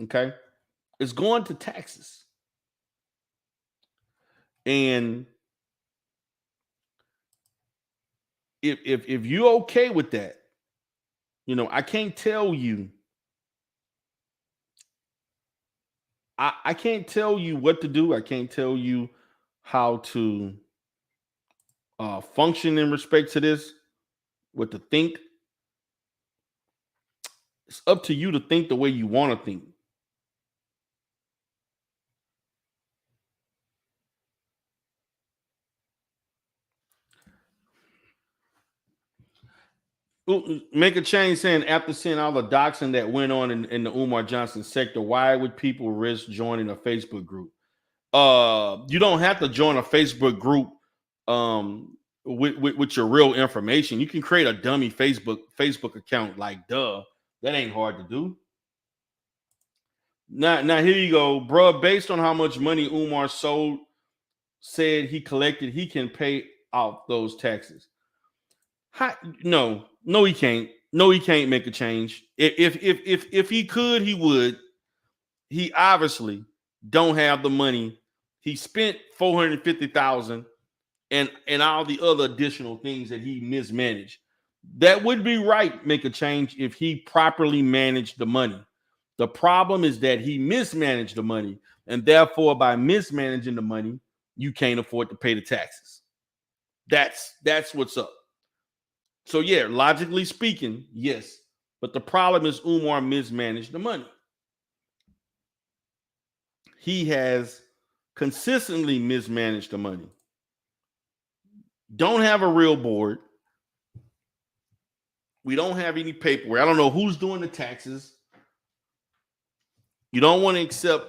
Okay? It's going to taxes. And if you're okay with that, you know, I can't tell you. I can't tell you what to do. I can't tell you how to function in respect to this, what to think. It's up to you to think the way you want to think. Make a change saying after seeing all the doxing that went on in the Umar Johnson sector, why would people risk joining a Facebook group? You don't have to join a Facebook group with your real information. You can create a dummy Facebook account, like duh. That ain't hard to do. Now here you go, bro. Based on how much money Umar sold said he collected, he can pay off those taxes. No, he can't. No, he can't make a change. If he could, he would. He obviously don't have the money. He spent $450,000 and all the other additional things that he mismanaged. That would be right, make a change if he properly managed the money. The problem is that he mismanaged the money, and therefore, by mismanaging the money, you can't afford to pay the taxes. That's what's up. So yeah, logically speaking, yes. But the problem is Umar mismanaged the money. He has consistently mismanaged the money. Don't have a real board. We don't have any paperwork. I don't know who's doing the taxes. You don't want to accept,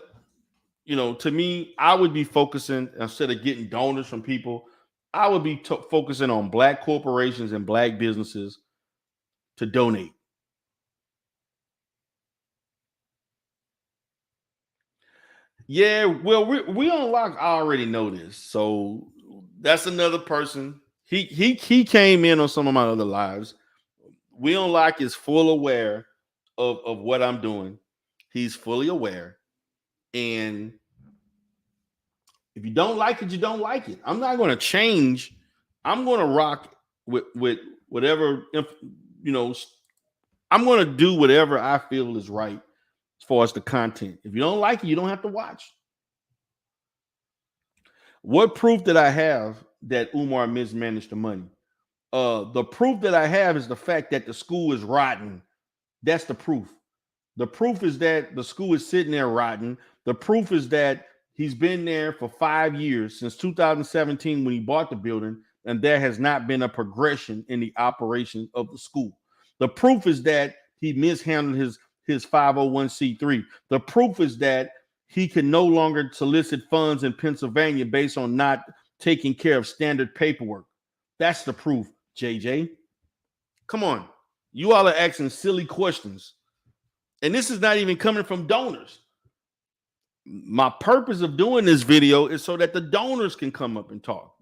to me, I would be focusing, instead of getting donors from people, I would be focusing on black corporations and black businesses to donate. Yeah, well, we unlocked. I already know this, so that's another person. He came in on some of my other lives. We unlock is full aware of what I'm doing. He's fully aware, and if you don't like it, you don't like it. I'm not going to change. I'm going to rock with whatever. I'm going to do whatever I feel is right as far as the content. If you don't like it, you don't have to watch. What proof did I have that Umar mismanaged the money? The proof that I have is the fact that the school is rotten. That's the proof. The proof is that the school is sitting there rotten. The proof is that he's been there for 5 years, since 2017 when he bought the building, and there has not been a progression in the operation of the school. The proof is that he mishandled his 501c3. The proof is that he can no longer solicit funds in Pennsylvania based on not taking care of standard paperwork. That's the proof, JJ. Come on. You all are asking silly questions. And this is not even coming from donors. My purpose of doing this video is so that the donors can come up and talk.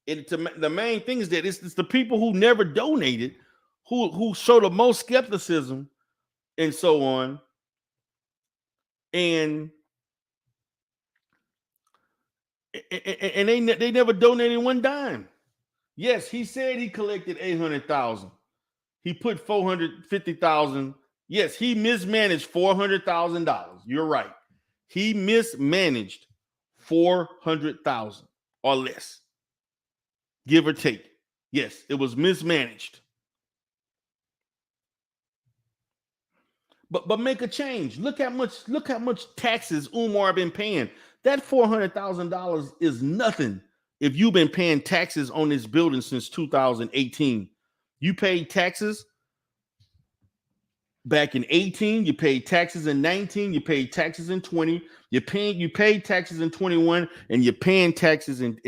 The main thing is that it's the people who never donated who show the most skepticism and so on. And they never donated one dime. Yes, he said he collected $800,000. He put $450,000. Yes, he mismanaged $400,000. You're right. He mismanaged $400,000 or less, give or take. Yes, it was mismanaged. But make a change. Look how much taxes Umar been paying. That $400,000 is nothing if you've been paying taxes on this building since 2018. You paid taxes back in 18, you paid taxes in 19, you paid taxes in 20, you paid taxes in 21, and you're paying taxes in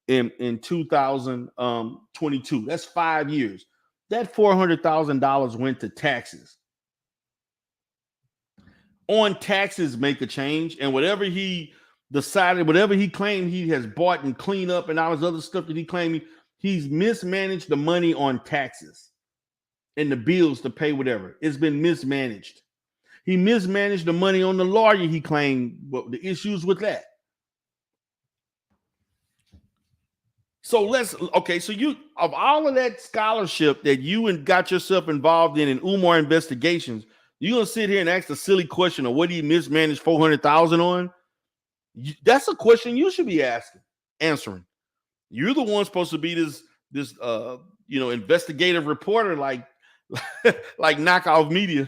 2022. That's 5 years. That $400,000 went to taxes. On taxes, make a change, and whatever he decided, whatever he claimed he has bought and cleaned up and all this other stuff that he claimed, he's mismanaged the money on taxes and the bills to pay whatever. It's been mismanaged. He mismanaged the money on the lawyer, he claimed, but the issues with that. So so you, of all of that scholarship that you got yourself involved in Umar investigations, you're going to sit here and ask the silly question of what he mismanaged $400,000 on? That's a question you should be answering. You're the one supposed to be this investigative reporter like knockoff media.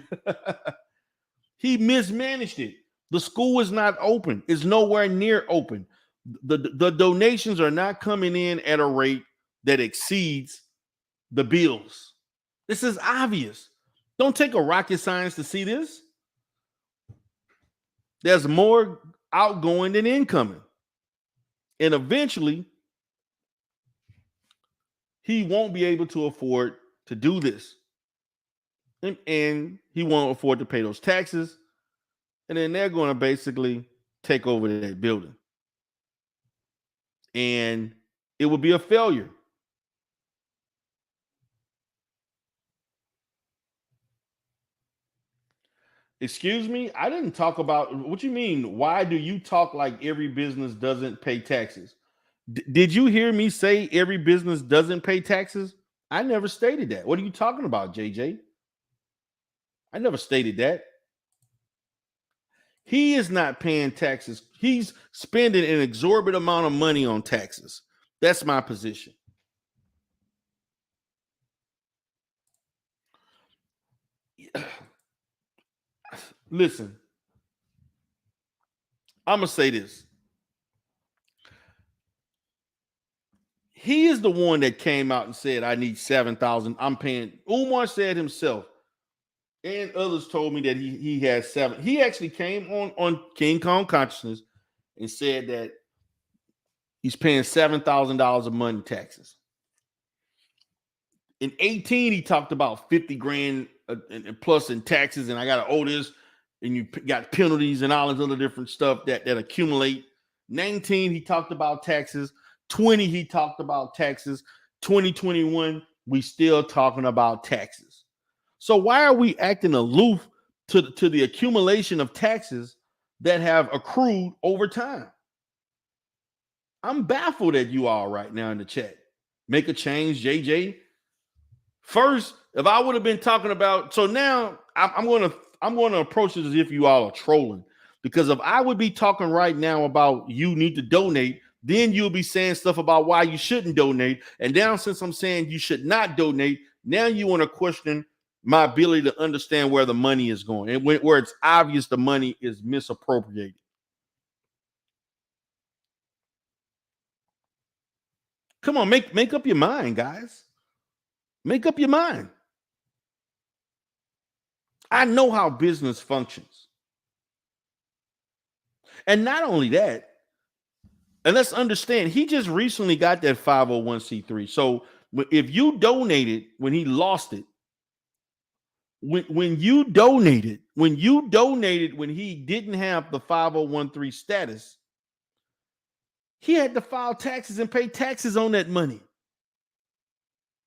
He mismanaged it. The school is not open. It's nowhere near open. The donations are not coming in at a rate that exceeds the bills. This is obvious. Don't take a rocket science to see this. There's more outgoing than incoming. And eventually, he won't be able to afford to do this. And he won't afford to pay those taxes. And then they're going to basically take over that building. and it would be a failure. Excuse me? I didn't talk about what you mean. Why do you talk like every business doesn't pay taxes? Did you hear me say every business doesn't pay taxes? I never stated that. What are you talking about, JJ? I never stated that. He is not paying taxes. He's spending an exorbitant amount of money on taxes. That's my position. Listen, I'm going to say this. He is the one that came out and said, I need 7,000. I'm paying. Umar said himself, and others told me that he has 7. He actually came on King Kong Consciousness and said that he's paying $7,000 of money taxes. In 18, he talked about 50 grand and plus in taxes, and I got to owe this, and you got penalties and all this other different stuff that accumulate. 19, he talked about taxes. 20, he talked about taxes. 2021, we still talking about taxes. So why are we acting aloof to the accumulation of taxes that have accrued over time? I'm baffled at you all right now in the chat. Make a change, JJ. First, if I would have been talking about, so now I'm going to approach it as if you all are trolling, because if I would be talking right now about you need to donate, then you'll be saying stuff about why you shouldn't donate. And now, since I'm saying you should not donate, now you want to question my ability to understand where the money is going and where it's obvious the money is misappropriated. Come on, make up your mind, guys. Make up your mind. I know how business functions. And not only that, and let's understand, he just recently got that 501c3. So if you donated when he lost it, when you donated when he didn't have the 501c3 status, he had to file taxes and pay taxes on that money.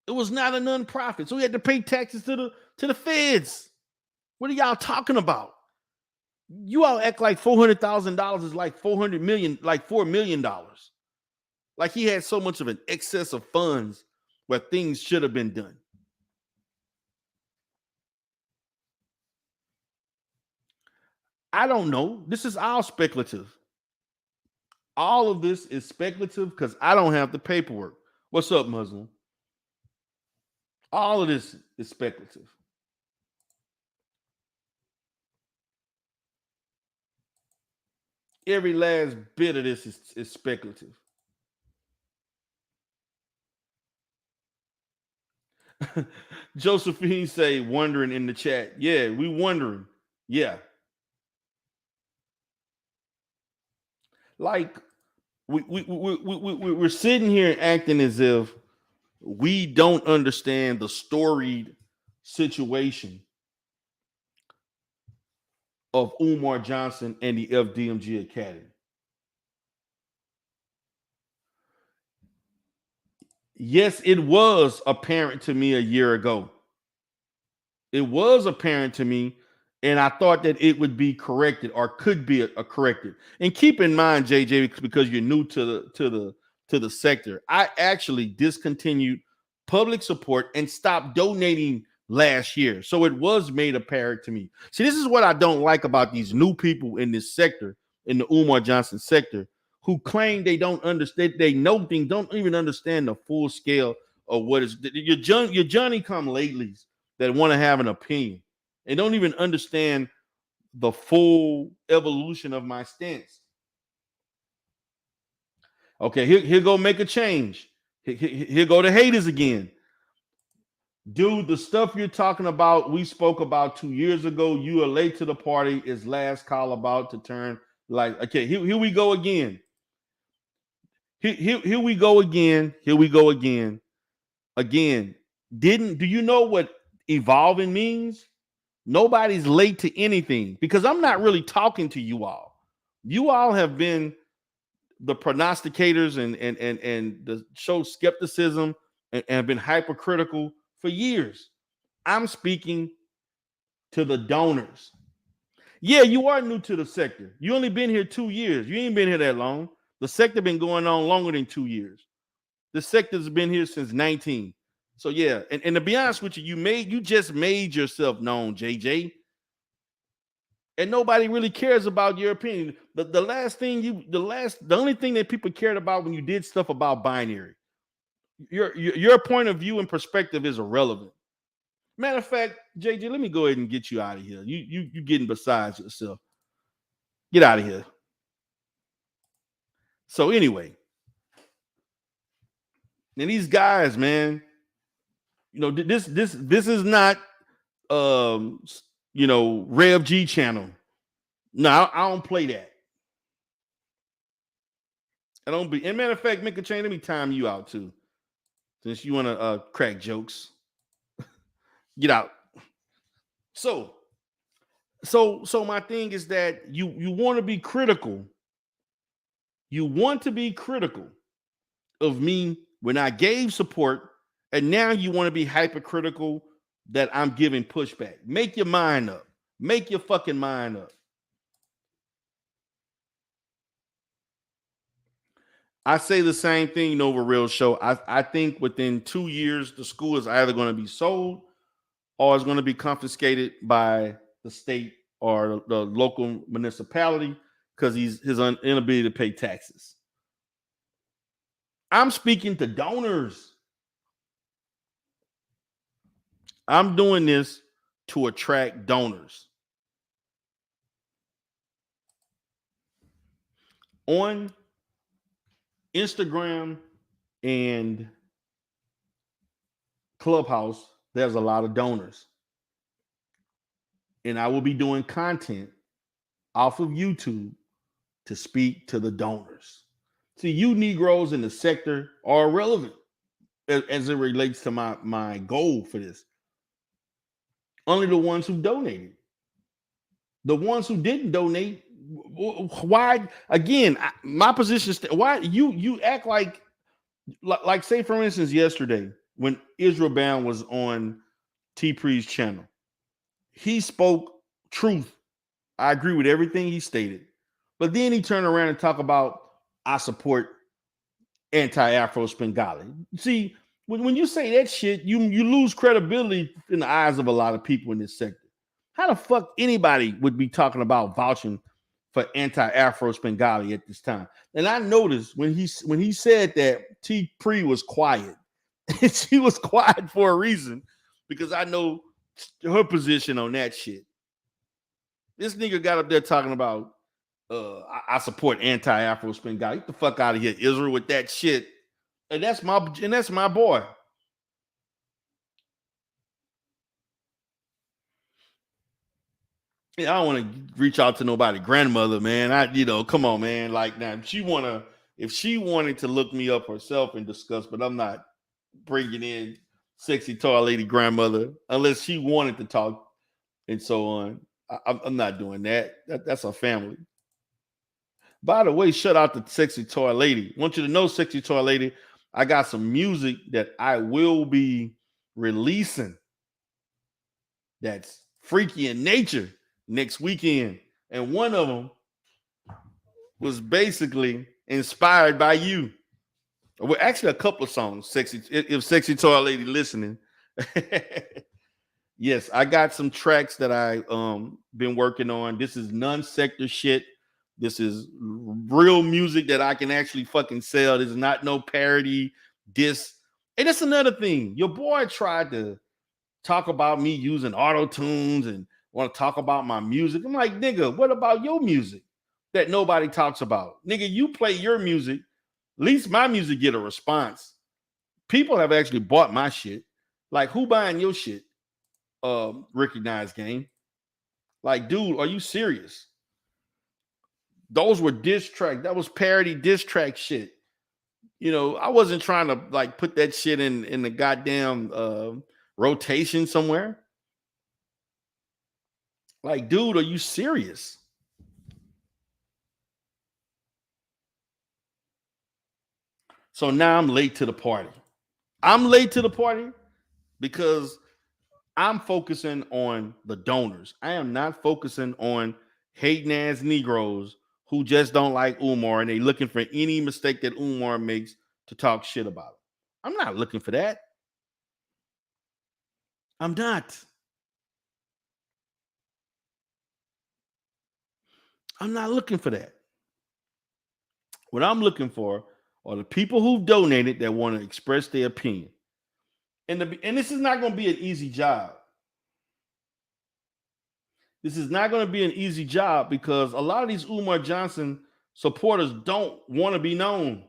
It was not a nonprofit, so he had to pay taxes to the feds. What are y'all talking about? You all act like $400,000 is like $400 million, like $4 million. Like he had so much of an excess of funds where things should have been done. I don't know. This is all speculative. All of this is speculative because I don't have the paperwork. What's up, Muslim? All of this is speculative. Every last bit of this is speculative. Josephine say, wondering in the chat. Yeah, we wondering. Yeah. Like, we're sitting here acting as if we don't understand the storied situation of Umar Johnson and the FDMG Academy. Yes, it was apparent to me a year ago. It was apparent to me, and I thought that it would be corrected or could be corrected. And keep in mind, JJ, because you're new to the sector, I actually discontinued public support and stopped donating last year. So it was made apparent to me. See, this is what I don't like about these new people in this sector, in the Umar Johnson sector, who claim they don't understand, they know things, don't even understand the full scale of what is your Johnny come latelys that want to have an opinion and don't even understand the full evolution of my stance. Okay, here go make a change. Here go the haters again. Dude, the stuff you're talking about, we spoke about 2 years ago. You are late to the party. Is last call about to turn like, okay, here we go again. Here we go again. Here we go again. Again, do you know what evolving means? Nobody's late to anything because I'm not really talking to you all. You all have been the prognosticators and the show skepticism and have been hypercritical for years. I'm speaking to the donors. Yeah, you are new to the sector. You only been here 2 years. You ain't been here that long. The sector been going on longer than 2 years. The sector's been here since 19. So yeah, and to be honest with you, you just made yourself known, JJ. And nobody really cares about your opinion. The only thing that people cared about when you did stuff about binary, your point of view and perspective is irrelevant. Matter of fact, JJ, let me go ahead and get you out of here. You getting besides yourself. Get out of here. So anyway, and these guys, man, this is not Rev G channel. No, I don't play that. I don't be. And matter of fact, Mika Chain, let me time you out too, since you want to crack jokes. Get out. So my thing is that you want to be critical. You want to be critical of me when I gave support, and now you want to be hypercritical that I'm giving pushback. Make your mind up. Make your fucking mind up. I say the same thing over Real Show. I think within 2 years, the school is either going to be sold or it's going to be confiscated by the state or the local municipality because his inability to pay taxes. I'm speaking to donors. I'm doing this to attract donors. On Instagram and Clubhouse, there's a lot of donors. And I will be doing content off of YouTube to speak to the donors. See, you Negroes in the sector are irrelevant as it relates to my goal for this. Only the ones who donated. The ones who didn't donate, why? Again, my position is why you act like say for instance yesterday when Israel Bound was on T Pre's channel, he spoke truth. I agree with everything he stated, but then he turned around and talked about I support anti-Afro Bengali. See, when you say that shit, you lose credibility in the eyes of a lot of people in this sector. How the fuck anybody would be talking about vouching for anti-Afro Bengali at this time? And I noticed when he said that, T Pre was quiet. She was quiet for a reason, because I know her position on that shit. This nigga got up there talking about I support anti-Afro Bengali. Get the fuck out of here, Israel, with that shit. And that's my boy. Yeah, I don't want to reach out to nobody grandmother, man. Come on, man. Like now, if she wanted to look me up herself and discuss, but I'm not bringing in sexy tall lady grandmother unless she wanted to talk and so on. I'm not doing that. That's her family. By the way, shout out to sexy tall lady. Want you to know, sexy tall lady, I got some music that I will be releasing that's freaky in nature next weekend, and one of them was basically inspired by you. Well, actually, a couple of songs. If sexy tall lady listening, yes, I got some tracks that I been working on. This is non-sector shit. This is real music that I can actually fucking sell. This is not no parody diss. And that's another thing. Your boy tried to talk about me using auto tunes and want to talk about my music. I'm like, nigga, what about your music that nobody talks about? Nigga, you play your music. At least my music get a response. People have actually bought my shit. Like, who buying your shit? Recognized game. Like, dude, are you serious? Those were diss track. That was parody diss track shit. I wasn't trying to like put that shit in the goddamn rotation somewhere. Like, dude, are you serious? So now I'm late to the party. I'm late to the party because I'm focusing on the donors. I am not focusing on hating ass Negroes who just don't like Umar and they looking for any mistake that Umar makes to talk shit about him. I'm not looking for that. I'm not. I'm not looking for that. What I'm looking for are the people who've donated that want to express their opinion. And this is not going to be an easy job. This is not going to be an easy job because a lot of these Umar Johnson supporters don't want to be known.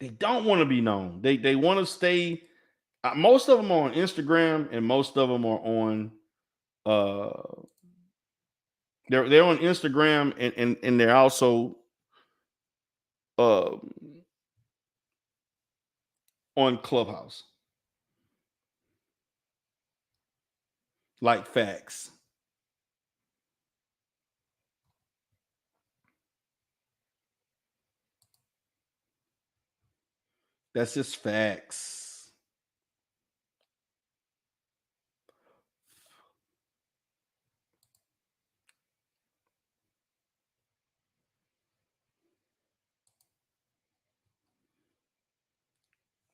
They don't want to be known. They want to stay. Most of them are on Instagram, and most of them are on. They're on Instagram, and they're also on Clubhouse. Like facts. That's just facts.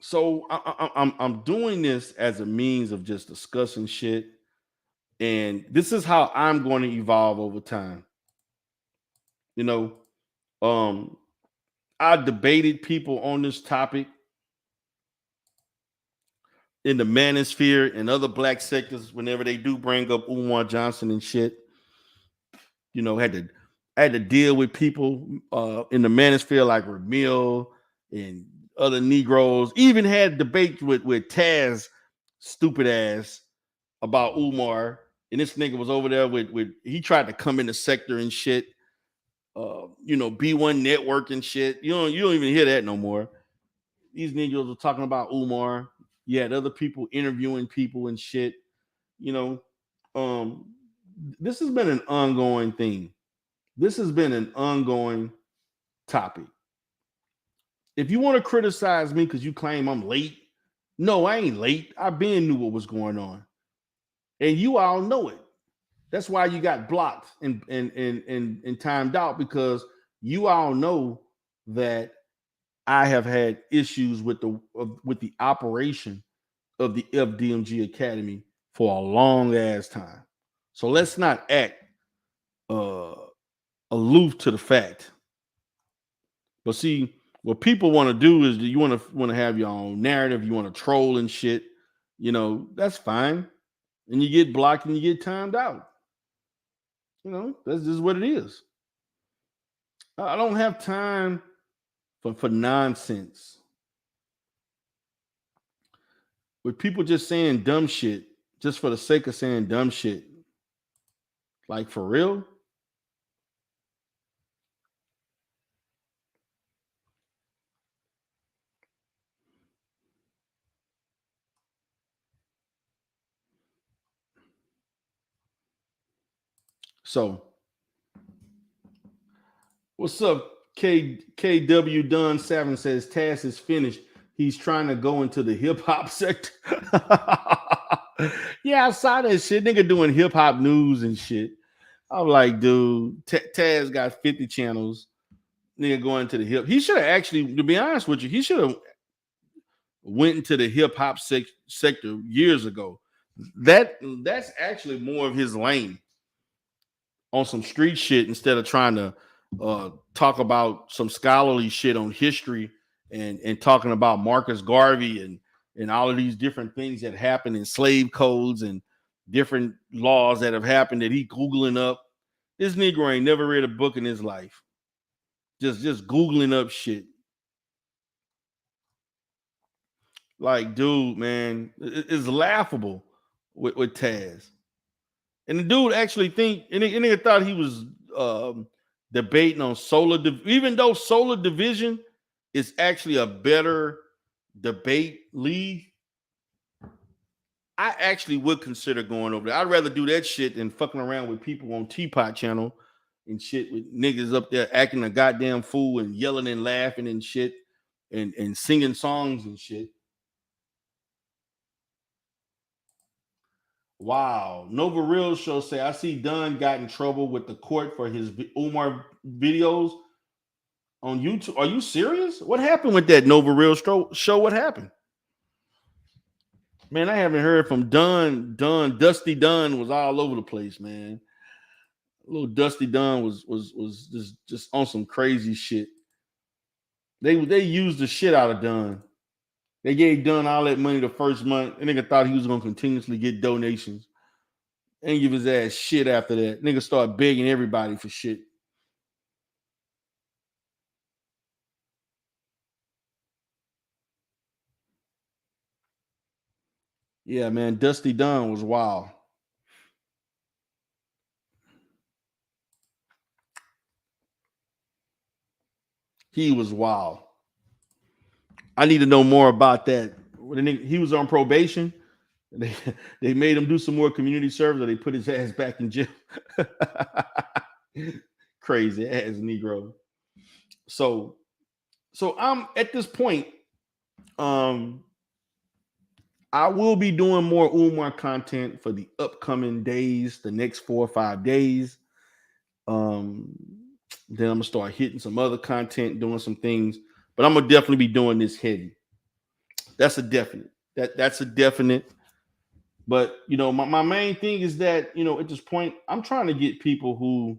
So I'm doing this as a means of just discussing shit, and this is how I'm going to evolve over time. You know, I debated people on this topic in the manosphere and other black sectors whenever they do bring up Umar Johnson and shit. You know, I had to deal with people in the manosphere like Ramil and other Negroes. Even had debates with Taz, stupid ass, about Umar. And this nigga was over there with he tried to come in the sector and shit. B1 Network and shit. You don't even hear that no more. These niggas were talking about Umar. You had other people interviewing people and shit. This has been an ongoing thing. This has been an ongoing topic. If you want to criticize me because you claim I'm late, no, I ain't late. I been knew what was going on. And you all know it. That's why you got blocked and timed out, because you all know that I have had issues with the operation of the FDMG Academy for a long ass time. So let's not act aloof to the fact. But see, what people want to do is you want to have your own narrative. You want to troll and shit. That's fine. And you get blocked and you get timed out. That's just what it is. I don't have time for nonsense. With people just saying dumb shit just for the sake of saying dumb shit. Like, for real? So, what's up? KW Dunn 7 says Taz is finished. He's trying to go into the hip hop sector. Yeah, I saw that shit. Nigga doing hip hop news and shit. I'm like, dude, Taz got 50 channels. Nigga going to the hip. He should have actually, to be honest with you, he should have went into the hip hop sector years ago. That's actually more of his lane, on some street shit, instead of trying to talk about some scholarly shit on history and talking about Marcus Garvey and all of these different things that happen in slave codes and different laws that have happened that he Googling up. This Negro ain't never read a book in his life. Just Googling up shit. Like, dude, man, it's laughable with Taz. And the dude actually nigga thought he was debating on solar, even though Solar Division is actually a better debate league. I actually would consider going over there. I'd rather do that shit than fucking around with people on Teapot channel and shit with niggas up there acting a goddamn fool and yelling and laughing and shit and singing songs and shit. Wow. Nova Real Show say, I see Dunn got in trouble with the court for his Umar videos on YouTube. Are you serious? What happened with that Nova Real Show? What happened? Man, I haven't heard from Dunn. Dusty Dunn was all over the place, man. Little Dusty Dunn was just on some crazy shit. They used the shit out of Dunn. They gave Dunn all that money the first month. And nigga thought he was gonna continuously get donations and give his ass shit after that. Nigga start begging everybody for shit. Yeah, man, Dusty Dunn was wild. He was wild. I need to know more about that. He was on probation. They made him do some more community service, or they put his ass back in jail. Crazy ass Negro. So I'm at this point. I will be doing more Umar content for the upcoming days, the next 4 or 5 days. Then I'm gonna start hitting some other content, doing some things, but I'm gonna definitely be doing this heavy. That's a definite. That's a definite. But you know, my main thing is that, you know, at this point, I'm trying to get people who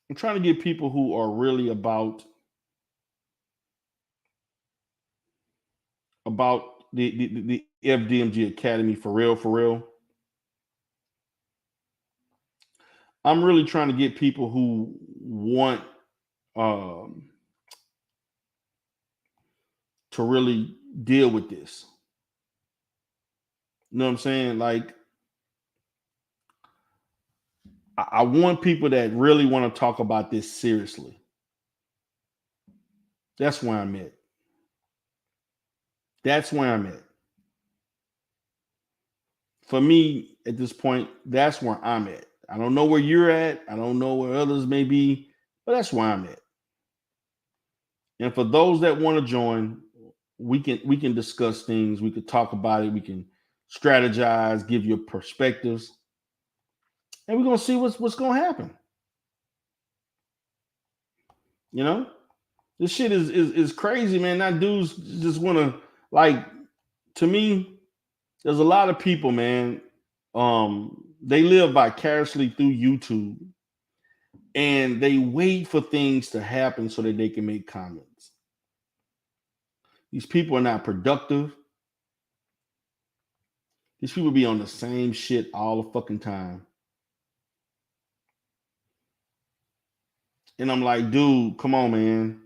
I'm trying to get people who are really about the FDMG Academy for real. I'm really trying to get people who want to really deal with this. You know what I'm saying? Like, I want people that really want to talk about this seriously. That's where I'm at. That's where I'm at. For me, at this point, that's where I'm at. I don't know where you're at. I don't know where others may be, but that's where I'm at. And for those that want to join, we can discuss things. We could talk about it. We can strategize, give you perspectives, and we're gonna see what's gonna happen. You know, this shit is crazy, man. That dudes just want to, like, to me, there's a lot of people, man. They live vicariously through YouTube, and they wait for things to happen so that they can make comments. These people are not productive. These people be on the same shit all the fucking time. And I'm like, dude, come on, man.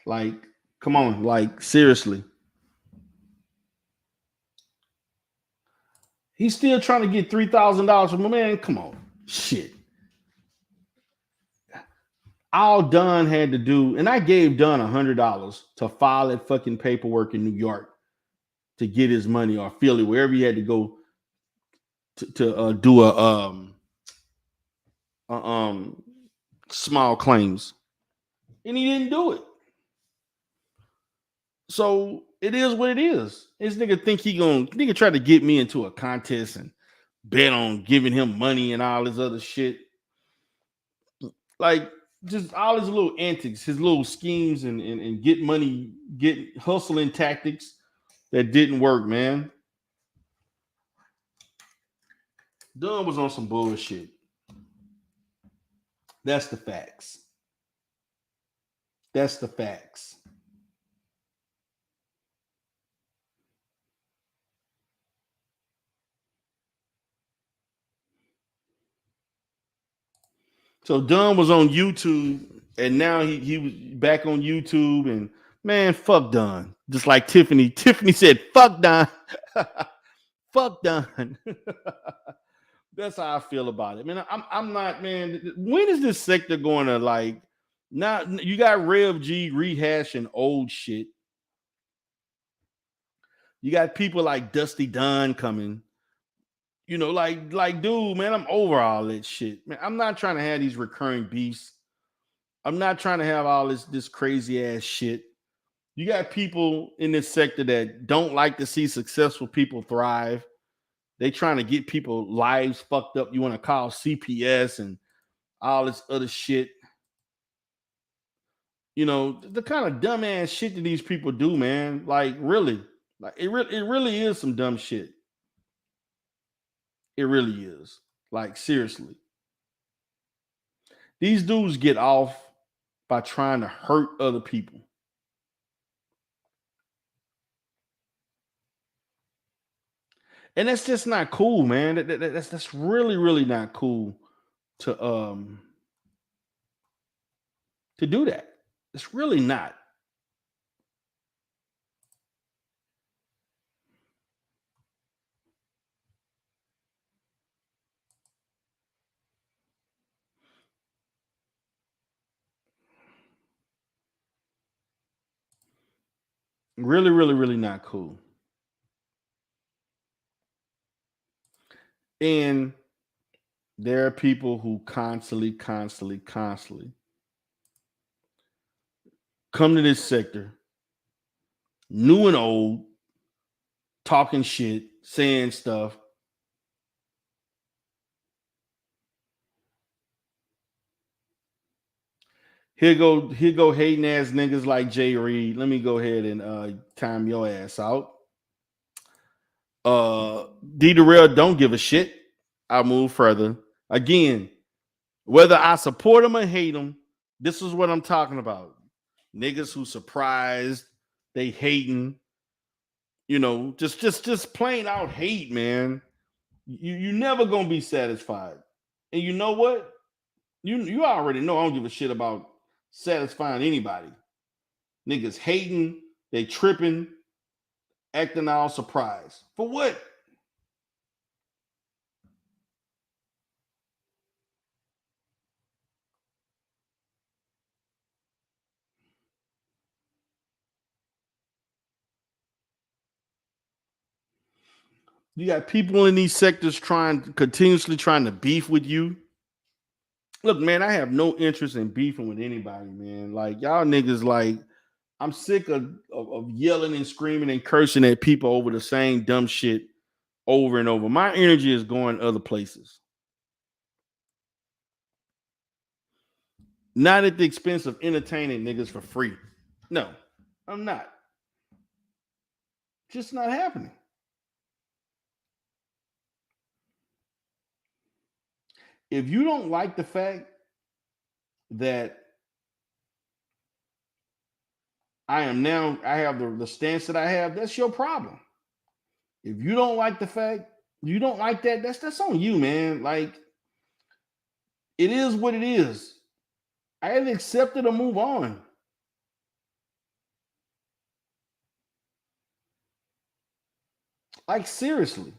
Like, come on, like, seriously. He's still trying to get $3,000 from my man. Come on, shit. All Dunn had to do, and I gave Dunn $100 to file that fucking paperwork in New York to get his money, or Philly, wherever he had to go to do a small claims, and he didn't do it. So it is what it is. This nigga think nigga try to get me into a contest and bet on giving him money and all this other shit. Like, just all his little antics, his little schemes and get money, get hustling tactics that didn't work, man. Dunn was on some bullshit. That's the facts. That's the facts. So Dunn was on YouTube, and now he was back on YouTube, and man, fuck Dunn. Just like Tiffany. Tiffany said, fuck Dunn. Fuck Dunn. That's how I feel about it. Man, I'm not, man. When is this sector going to, like, now you got Rev G rehashing old shit. You got people like Dusty Dunn coming. You know, like, dude, man, I'm over all that shit. Man, I'm not trying to have these recurring beefs. I'm not trying to have all this crazy ass shit. You got people in this sector that don't like to see successful people thrive. They trying to get people lives fucked up. You want to call CPS and all this other shit. You know, the kind of dumbass shit that these people do, man. Like, really. Like, it really is some dumb shit. It really is. Like, seriously. These dudes get off by trying to hurt other people. And that's just not cool, man. That's really not cool to do that. It's really not. Really not cool. And there are people who constantly come to this sector, new and old, talking shit, saying stuff. Here go hating ass niggas like Jay Reed. Let me go ahead and time your ass out. D Darrell don't give a shit. I'll move further. Again, whether I support him or hate him, this is what I'm talking about. Niggas who surprised, they hating, you know, just plain out hate, man. You never gonna be satisfied. And you know what? You already know I don't give a shit about satisfying anybody. Niggas hating, they tripping, acting all surprised. For what? You got people in these sectors continuously trying to beef with you. Look, man, I have no interest in beefing with anybody, man. Like, y'all niggas, like, I'm sick of yelling and screaming and cursing at people over the same dumb shit over and over. My energy is going other places. Not at the expense of entertaining niggas for free. No, I'm not. Just not happening. If you don't like the fact that I have the stance that I have, that's your problem. If you don't like the fact, you don't like that, that's on you, man. Like, it is what it is. I either accept it or move on. Like, seriously.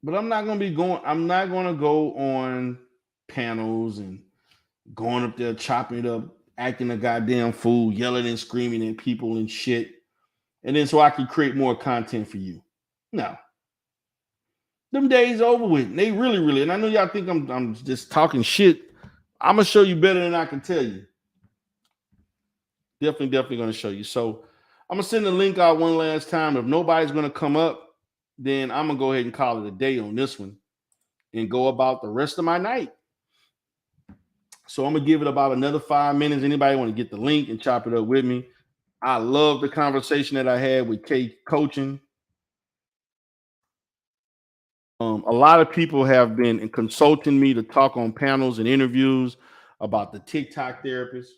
But I'm not gonna go on panels and going up there chopping it up, acting a goddamn fool, yelling and screaming at people and shit. And then so I can create more content for you. No. Them days over with. And they really, and I know y'all think I'm just talking shit. I'm gonna show you better than I can tell you. Definitely gonna show you. So I'm gonna send the link out one last time. If nobody's gonna come up, then I'm gonna go ahead and call it a day on this one and go about the rest of my night. So I'm gonna give it about another 5 minutes. Anybody want to get the link and chop it up with me? I love the conversation that I had with K Coaching. A lot of people have been consulting me to talk on panels and interviews about the TikTok therapist.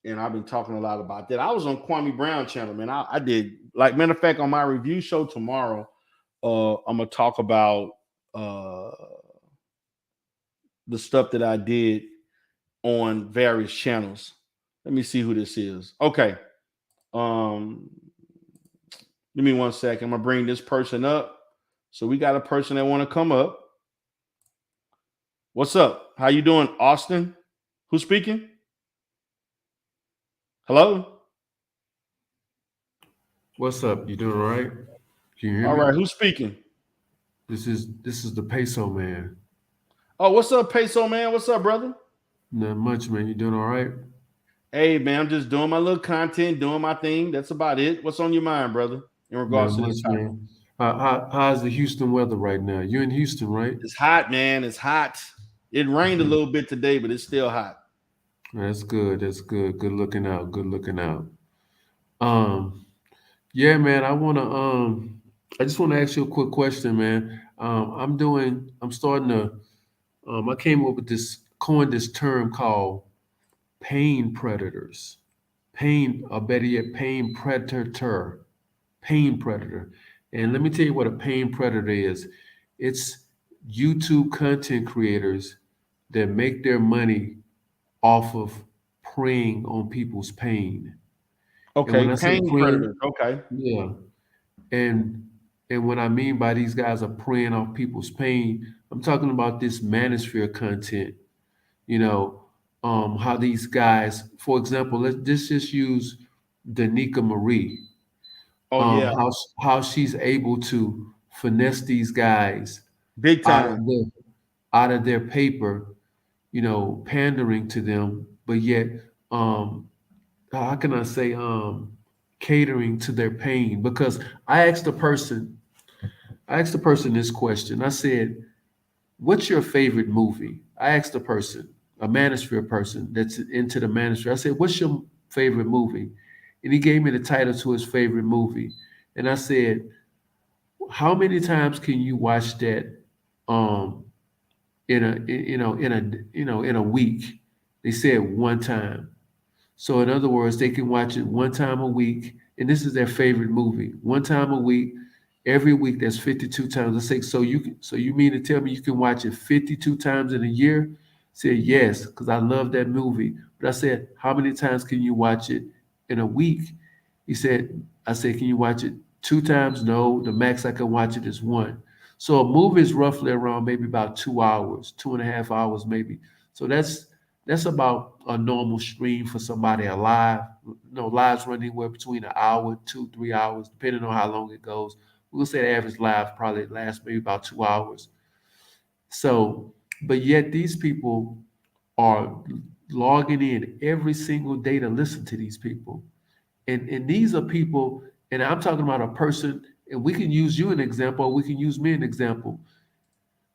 And I've been talking a lot about that. I was on Kwame Brown channel, man. I did, like, matter of fact, on my review show tomorrow, I'm gonna talk about the stuff that I did on various channels. Let me see who this is. Okay. Give me 1 second. I'm gonna bring this person up. So we got a person that want to come up. What's up? How you doing, Austin? Who's speaking? Hello? What's up? You doing all right? Can you hear All me? right, who's speaking? This is the Peso man. Oh, what's up, Peso man? What's up, brother? Not much, man. You doing all right? Hey, man, I'm just doing my little content, doing my thing. That's about it. What's on your mind, brother, in regards Not to much, this topic? man. How's the Houston weather right now? You're in Houston, right? It's hot, man. It's hot. It rained a little bit today, but it's still hot. That's good. That's good. Good looking out. Good looking out. Um, yeah, man. I just want to ask you a quick question, man. I'm starting to. I came up with coined this term called pain predators. Pain, or better yet, pain predator. And let me tell you what a pain predator is. It's YouTube content creators that make their money off of preying on people's pain. And when Okay, I say pain preying, predators. Okay. yeah, and and what I mean by these guys are preying off people's pain, I'm talking about this manosphere content. You know, how these guys, for example, let's just use Danica Marie. Oh yeah, How she's able to finesse these guys big out time. of their paper, pandering to them, but yet how can I say catering to their pain? Because I asked the person this question. I said, "What's your favorite movie?" I asked the person, a manosphere person that's into the manosphere. I said, "What's your favorite movie?" And he gave me the title to his favorite movie. And I said, how many times can you watch that um in a week? They said one time. So in other words, they can watch it one time a week, and this is their favorite movie. One time a week, every week that's 52 times. I say, so you mean to tell me you can watch it 52 times in a year? I said yes, because I love that movie. But I said, how many times can you watch it in a week? I said, can you watch it two times? No, the max I can watch it is one. So a movie is roughly around maybe about 2 hours, 2.5 hours maybe. So that's about a normal stream for somebody alive. Lives run anywhere between an hour, 2, 3 hours, depending on how long it goes. We'll say the average live probably lasts maybe about 2 hours. So, but yet these people are logging in every single day to listen to these people. And these are people, and I'm talking about a person, and we can use you an example, or we can use me an example.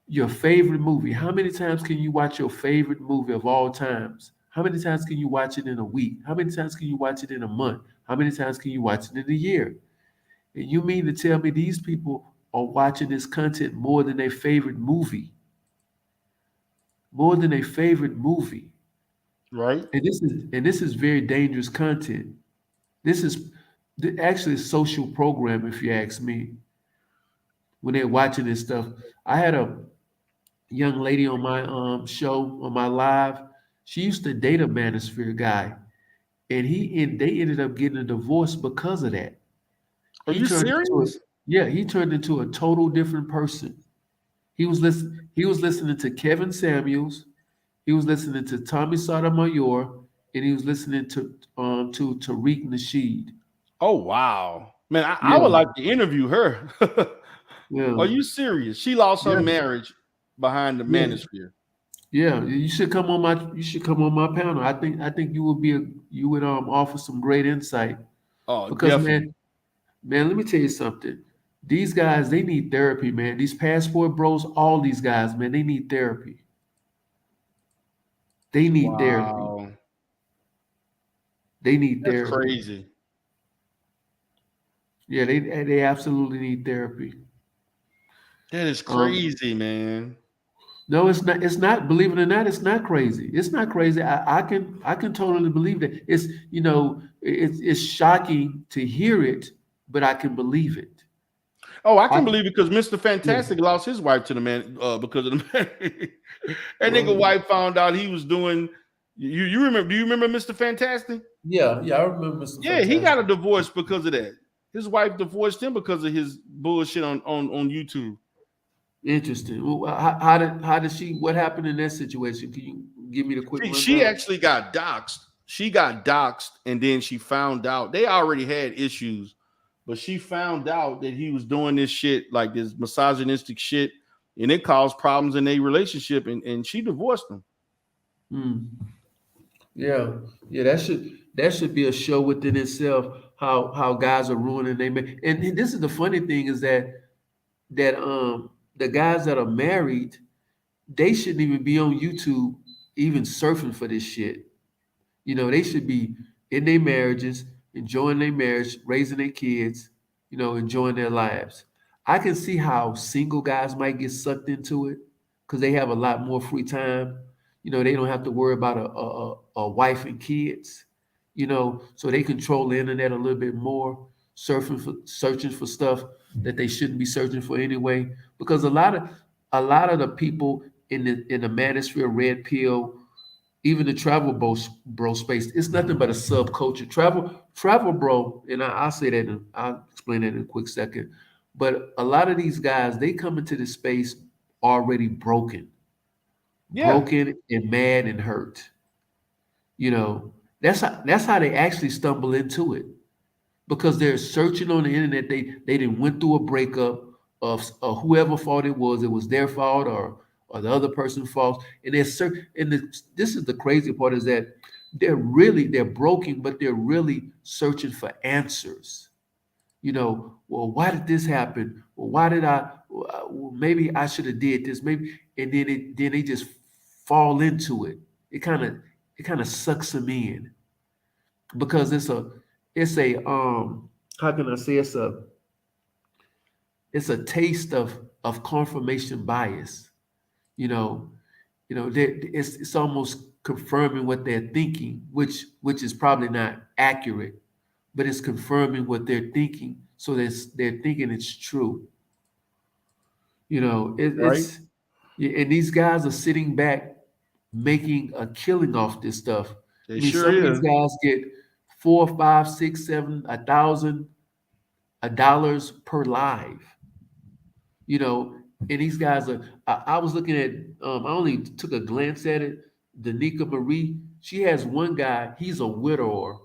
Your favorite movie. How many times can you watch your favorite movie of all times? How many times can you watch it in a week? How many times can you watch it in a month? How many times can you watch it in a year? And you mean to tell me these people are watching this content more than their favorite movie? More than their favorite movie. Right. And this is very dangerous content. This is actually social program, if you ask me, when they're watching this stuff. I had a young lady on my show, on my live. She used to date a manosphere guy, and they ended up getting a divorce because of that. Are He you turned into a serious? Yeah, he turned into a total different person. He was listening to Kevin Samuels, he was listening to Tommy Sotomayor, and he was listening to Tariq Nasheed. Oh wow, man! I would Yeah, like to interview her. yeah, Are you serious? She lost her yeah, marriage behind the yeah. manosphere. Yeah, you should come on my panel. I think you would offer some great insight Oh, because definitely. man, let me tell you something. These guys, they need therapy, man. These passport bros, all these guys, man, they need therapy. They need therapy. Wow, They need that's therapy. crazy. Yeah, they absolutely need therapy. That is Um, crazy, man. no, it's not. It's not. Believe it or not, it's not crazy. It's not crazy. I can totally believe that. It's shocking to hear it, but I can believe it. Oh, I I can believe it because Mr. Yeah. Fantastic lost his wife to the man because of the man. That nigga Well, wife found out he was doing. You remember? Do you remember Mr. Fantastic? yeah, I remember Mr. Yeah, he got a Fantastic. divorce because of that. His wife divorced him because of his bullshit on YouTube. Interesting. Well, how did she? What happened in that situation? Can you give me the quick She rundown? actually got doxxed. She got doxxed, and then she found out they already had issues, but she found out that he was doing this shit, like this misogynistic shit, and it caused problems in their relationship, and she divorced him. Hmm. Yeah, yeah. That should be a show within itself. How guys are ruining their man. And this is the funny thing is that the guys that are married, they shouldn't even be on YouTube even surfing for this shit. They should be in their marriages, enjoying their marriage, raising their kids, enjoying their lives. I can see how single guys might get sucked into it because they have a lot more free time. They don't have to worry about a wife and kids, so they control the internet a little bit more, searching for stuff that they shouldn't be searching for anyway. Because a lot of the people in the manosphere, red pill, even the travel bro space, it's nothing but a subculture. Travel bro, and I'll say that, I'll explain that in a quick second. But a lot of these guys, they come into this space already Yeah, broken and mad and hurt. You know, that's how they actually stumble into it because they're searching on the internet. They didn't went through a breakup of whoever fault it was their fault or the other person's fault, and this is the crazy part is that they're broken, but they're really searching for answers. Well, why did this happen? Well, why did well, maybe I should have did this, maybe, and then they just fall into it. It kind of sucks them in because it's a how can I say, it's a taste of confirmation bias. You know, it's almost confirming what they're thinking, which is probably not accurate, but it's confirming what they're thinking, so they're thinking it's true. right. Yeah, and these guys are sitting back making a killing off this stuff. It I mean, sure some of these is. guys get four, five, six, seven, $1,000 per live. And these guys are. I was looking at. I only took a glance at it. Danica Marie. She has one guy. He's a widower.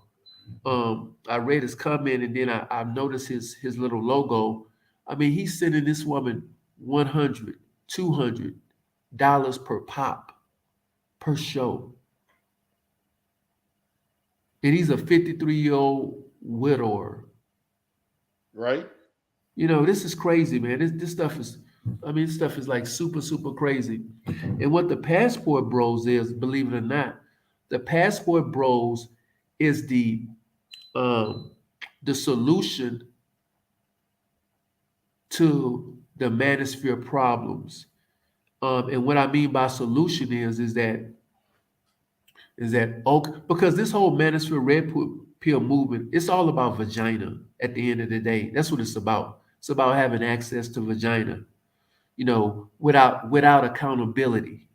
I read his comment and then I noticed his little logo. I mean, he's sending this woman 100, $200 per pop per show, and he's a 53-year-old widower. Right. This is crazy, man. This stuff is, I mean, this stuff is like super, super crazy. And what the Passport Bros is, believe it or not, the Passport Bros is um, the solution to the manosphere problems. And what I mean by solution is that okay, because this whole manosphere pill movement, it's all about vagina at the end of the day. That's what it's about. It's about having access to vagina, without accountability.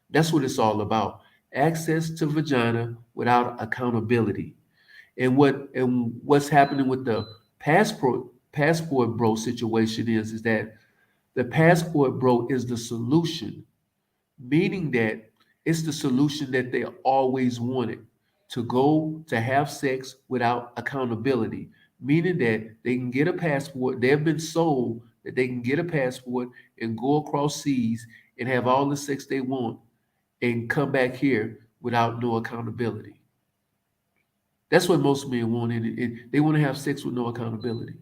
That's what it's all about. Access to vagina without accountability. And what's happening with the passport bro situation is that the passport bro is the solution, meaning that it's the solution that they always wanted, to have sex without accountability, meaning that they can get a passport. They've been sold that they can get a passport and go across seas and have all the sex they want and come back here without no accountability. That's what most men want, and they want to have sex with no accountability.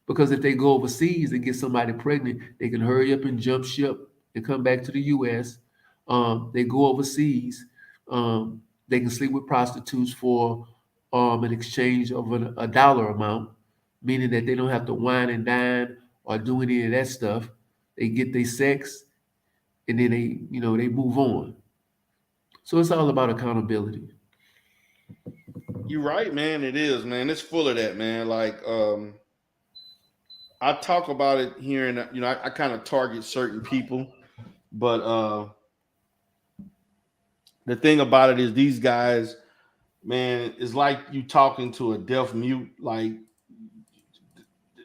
Because if they go overseas and get somebody pregnant, they can hurry up and jump ship and come back to the U.S. They go overseas. They can sleep with prostitutes for an exchange of a dollar amount, meaning that they don't have to wine and dine or do any of that stuff. They get their sex and then they move on. So it's all about accountability. You're right, man. It is, man. It's full of that, man. Like, I talk about it here, and I kind of target certain people, but the thing about it is these guys, man, it's like you talking to a deaf mute. Like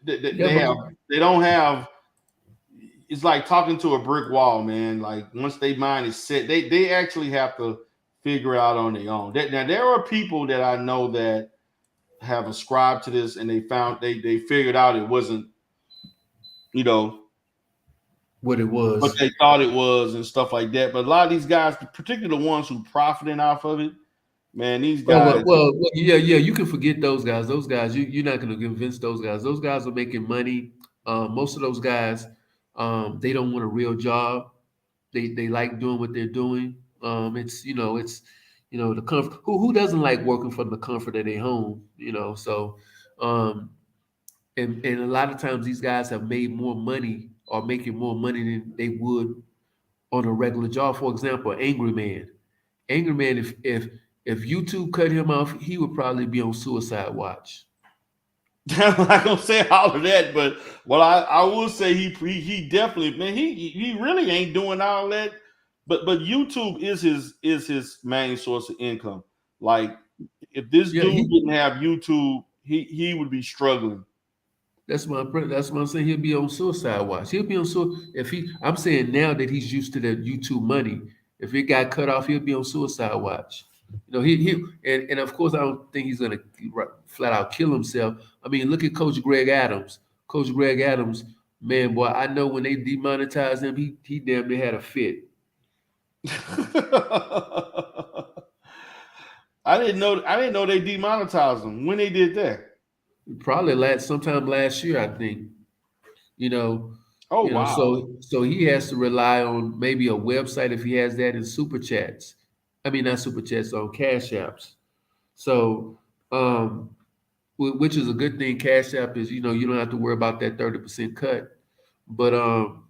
Yeah, they but have, they don't have. it's like talking to a brick wall, man. Like once their mind is set, they actually have to figure it out on their own. Now there are people that I know that have ascribed to this and they figured out it wasn't, you know, what it what was. they thought it was and stuff like that. But a lot of these guys, particularly the ones who profiting off of it, man, these guys. Yeah. You can forget those guys. Those guys, you're not going to convince those guys. Those guys are making money. Most of those guys, they don't want a real job. They like doing what they're doing. It's the comfort. Who doesn't like working from the comfort of their home? So um, and a lot of times these guys have made more money or making more money than they would on a regular job. For example, Angry Man. Angry Man, if YouTube cut him off, he would probably be on suicide watch. I'm not gonna say all of that, but what I will say he definitely, man, he really ain't doing all that. But YouTube is his main source of income. Like if this dude didn't have YouTube, he would be struggling. That's what I'm saying. He'll be on suicide watch. He'll be on I'm saying now that he's used to that YouTube money. If it got cut off, he'll be on suicide watch. And of course I don't think he's gonna flat out kill himself. I mean, look at Coach Greg Adams. Coach Greg Adams, man, boy, I know when they demonetized him, he damn near had a fit. I didn't know they demonetized him when they did that. Probably sometime last year, I think. Wow. So he has to rely on maybe a website if he has that in super chats. I mean, not super chats, on Cash Apps. So, which is a good thing. Cash App is, you don't have to worry about that 30% cut. But I'm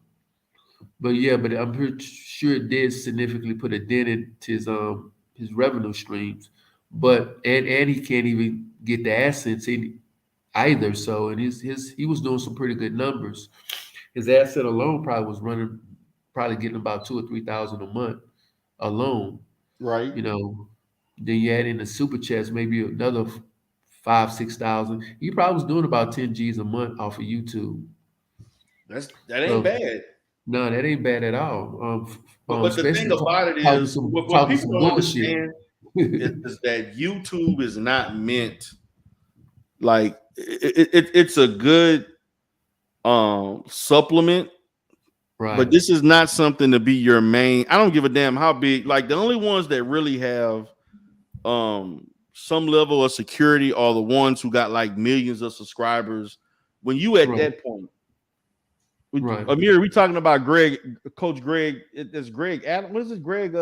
pretty sure it did significantly put a dent into his revenue streams. But and he can't even get the AdSense in either. So, and he was doing some pretty good numbers. His asset alone probably getting about 2,000 or 3,000 a month alone. Right. Then you add in the super chats, maybe another 5,000-6,000. He probably was doing about 10 G's a month off of YouTube. That ain't bad. No, that ain't bad at all. But the thing about it is, what people don't understand is that YouTube is not meant like it's a good supplement, right? But this is not something to be your main. I don't give a damn how big. Like the only ones that really have some level of security are the ones who got like millions of subscribers. When you at that point, right? Amir, we talking about Coach Greg. It's Greg Adams. What is it, Greg?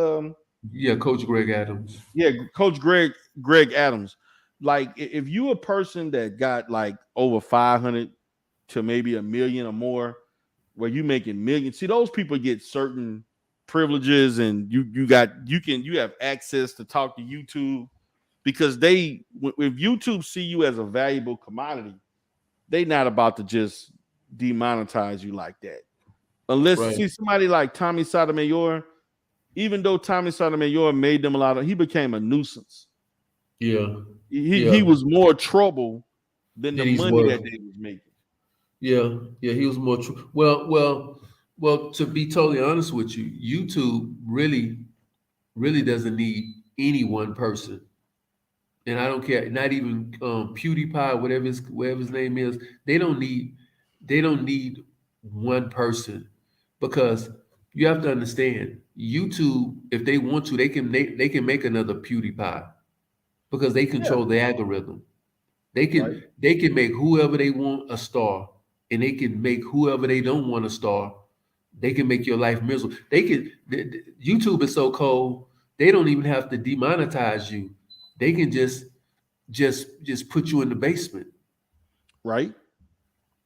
Yeah, Coach Greg Adams. Yeah, Coach Greg Adams. Like if you a person that got like over 500 to maybe 1 million or more, where you making millions, see those people get certain privileges, and you have access to talk to YouTube because if YouTube see you as a valuable commodity, they not about to just demonetize you like that. Unless you see somebody like Tommy Sotomayor, even though Tommy Sotomayor made them he became a nuisance. Yeah. He was more trouble than the money that they was making. Yeah, he was more true. Well, to be totally honest with you, YouTube really doesn't need any one person. And I don't care, not even PewDiePie, whatever his name is, they don't need one person, because you have to understand, YouTube, if they want to, they can make another PewDiePie, because they control the algorithm. They can make whoever they want a star, and they can make whoever they don't want a star. They can make your life miserable. YouTube is so cold, they don't even have to demonetize you. They can just put you in the basement. Right.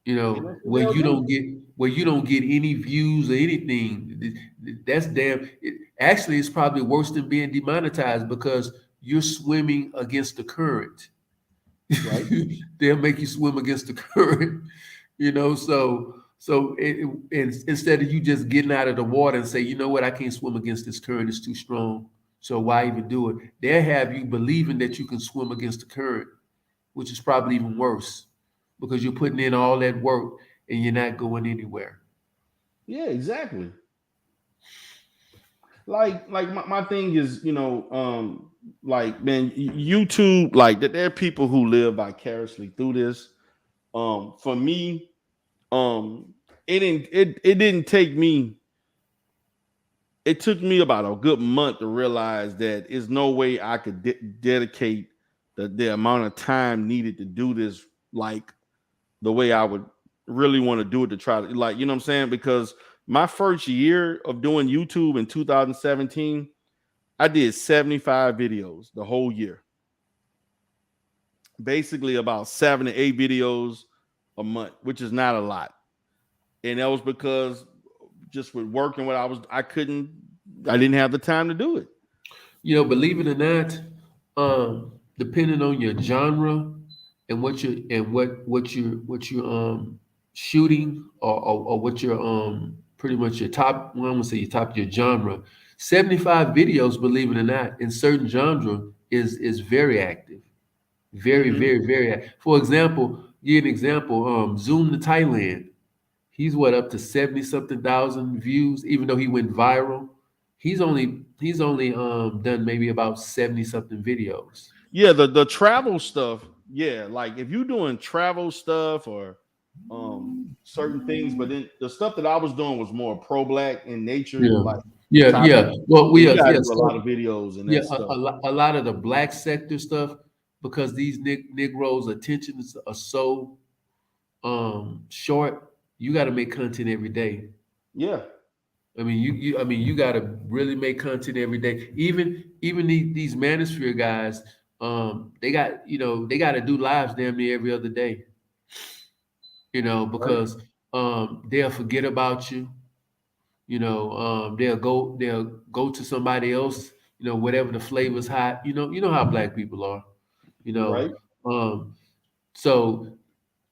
Where you don't get any views or anything. That's actually, it's probably worse than being demonetized, because you're swimming against the current. Right. They'll make you swim against the current, so instead of you just getting out of the water and say, you know what, I can't swim against this current, it's too strong, so why even do it? They'll have you believing that you can swim against the current, which is probably even worse, because you're putting in all that work and you're not going anywhere. Yeah, exactly. Like my thing is, like man, YouTube, like that there are people who live vicariously through this. For me, it didn't take me. It took me about a good month to realize that there's no way I could dedicate the amount of time needed to do this like the way I would really want to do it to try to like, you know what I'm saying? Because my first year of doing YouTube in 2017, I did 75 videos the whole year. Basically about 7 to 8 videos a month, which is not a lot. And that was because just with working what I didn't have the time to do it. Believe it or not, depending on your genre and what you're shooting, or what your pretty much your top, well, I'm gonna say your top your genre. 75 videos, believe it or not, in certain genre is very active. Very, Mhm. very, very active. For example, give an example, Zoom to Thailand. He's what, up to 70 something thousand views, even though he went viral. He's only done maybe about 70 something videos. Yeah, the travel stuff. Yeah, like if you're doing travel stuff or certain things, but then the stuff that I was doing was more pro black in nature, Yeah. like Yeah, topic. yeah. Well, Yeah, we you are, gotta yeah. do a lot So of videos and yeah, that stuff. a lot of the black sector stuff, because these Negroes' attentions are so short. You got to make content every day. Yeah, I mean, you got to really make content every day. Even these manosphere guys, they got to do lives damn near every other day. right, Because they'll forget about you. They'll go to somebody else. Whatever the flavor's hot. You know how black people are. You right. know, um, so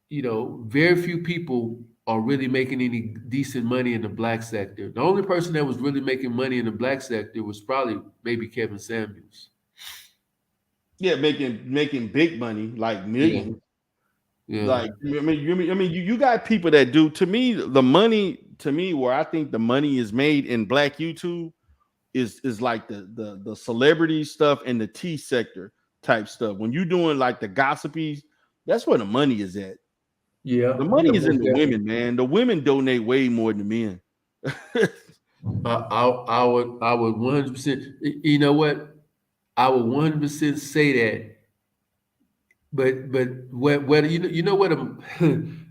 very few people are really making any decent money in the black sector. The only person that was really making money in the black sector was probably maybe Kevin Samuels. Yeah, making big money, like Yeah, millions. yeah, Like you got people that do. To me, the money to me where I think the money is made in black YouTube is like the celebrity stuff and the T sector type stuff. When you're doing like the gossipy, that's where the money is at. The yeah, yeah. money is in Most the definitely. women, man. The women donate way more than the men. I would 100%. You know what? I would 100% say that. But whether you know what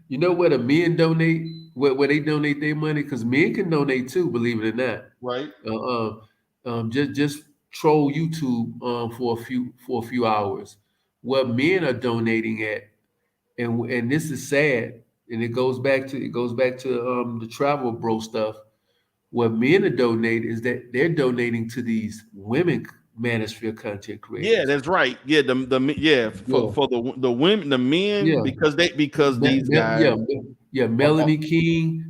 you know where the men donate, where they donate their money, because men can donate too, believe it or not. Right? Just troll YouTube for a few hours. What men are donating at, and this is sad, and it goes back to the travel bro stuff. What men are donating is that they're donating to these women manosphere content Yeah, creators. that's right. Yeah, yeah, Yeah, for the women, the men, yeah. because these Yeah, guys yeah, yeah, Melanie King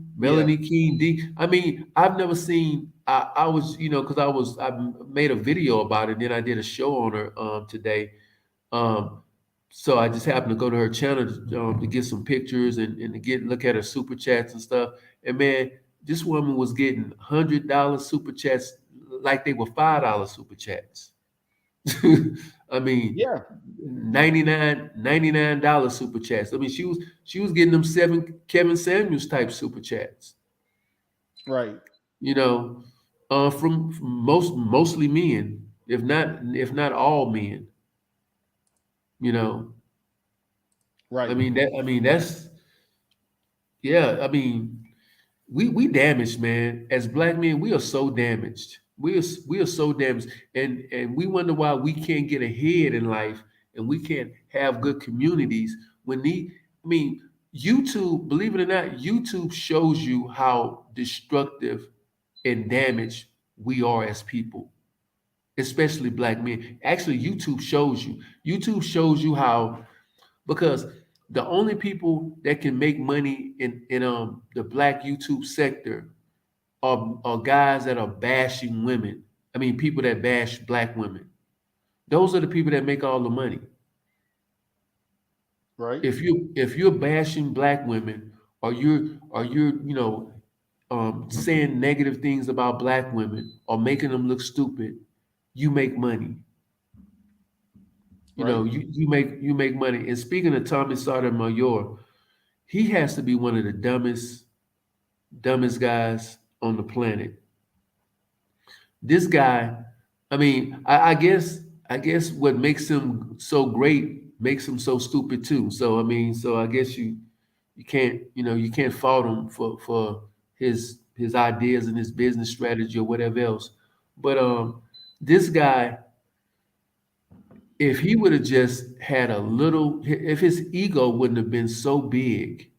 D. I mean, I've never seen. I was, because I made a video about it. Then I did a show on her today. Um, so I just happened to go to her channel to get some pictures and to look at her super chats and stuff. And man, this woman was getting $100 super chats like they were $5 super chats. I mean, yeah, 99 dollars super chats. I mean, she was getting them 7 Kevin Samuels type super chats. right, You know, from mostly men, if not all men. You know, I right. mean that's, yeah. I mean, we damaged, man. As black men, we are so damaged. We are so damaged, and we wonder why we can't get ahead in life, and we can't have good communities when I mean, YouTube, believe it or not, YouTube shows you how destructive and damaged we are as people, especially black men. Actually, YouTube shows you how, because the only people that can make money in the black YouTube sector are guys that are bashing women. I mean, people that bash black women. Those are the people that make all the money. Right. If you're bashing black women, or you're saying negative things about black women or making them look stupid, you make money. You Right. know, you make money. And speaking of Tommy Sotomayor, he has to be one of the dumbest guys on the planet. This guy, I mean, I guess what makes him so great makes him so stupid too. So I mean, so I guess you can't, you can't fault him for his ideas and his business strategy or whatever else. But this guy, if he would have just had a little, if his ego wouldn't have been so big,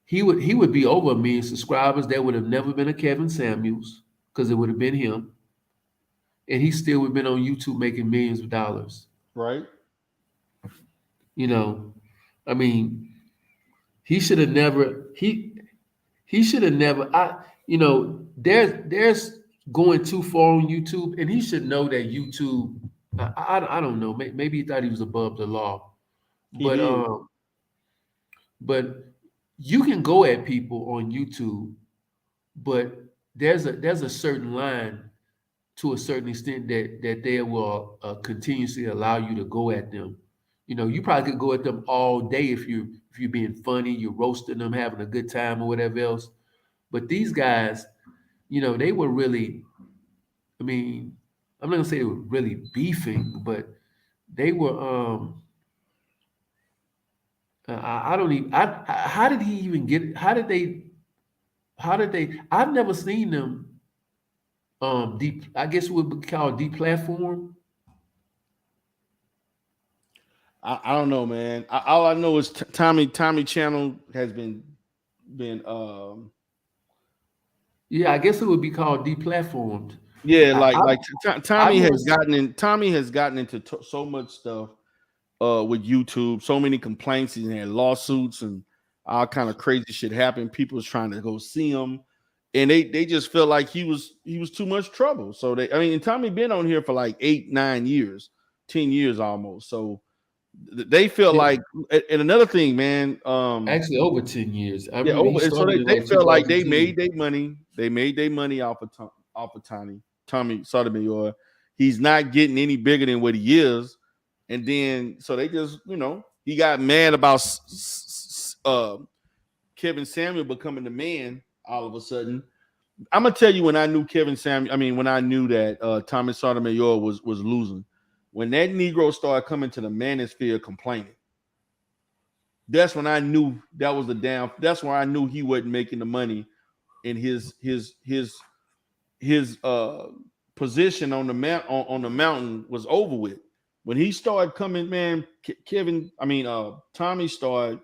he would be over 1 million subscribers. There would have never been a Kevin Samuels because it would have been him, and he still would have been on YouTube making millions of dollars. Right. You know, I mean, he should have never. He should have never. There's going too far on YouTube, and he should know that YouTube. I don't know. Maybe he thought he was above the law, He but did. but you can go at people on YouTube, but there's a certain line to a certain extent that they will continuously allow you to go at them. You probably could go at them all day if you're being funny, you're roasting them, having a good time or whatever else. But these guys, they were really, I mean, I'm not gonna say they were really beefing, but they were. I don't even. How did he even get? How did they? I've never seen them. Deep. I guess it would be called deplatform. I don't know, man. All I know is Tommy channel has been Yeah, I guess it would be called deplatformed. yeah, I've Tommy never has gotten into so much stuff with YouTube, so many complaints, he had lawsuits and all kind of crazy shit happened. People was trying to go see him, and they just felt like he was too much trouble. So and Tommy been on here for like 8-9 years, 10 years almost. So they feel like, and another thing, man, actually over 10 years. I yeah, remember he so started in they like felt like they 2010. made their money. They made their money off of Tommy Sotomayor. He's not getting any bigger than what he is. And then, so they just, he got mad about Kevin Samuel becoming the man all of a sudden. I'm gonna tell you when I knew Kevin Samuel. I mean, when I knew that Tommy Sotomayor was losing, when that Negro started coming to the manosphere complaining, that's when I knew that was the down. That's why I knew he wasn't making the money, and his position on the mountain was over with. When he started coming, man, Tommy started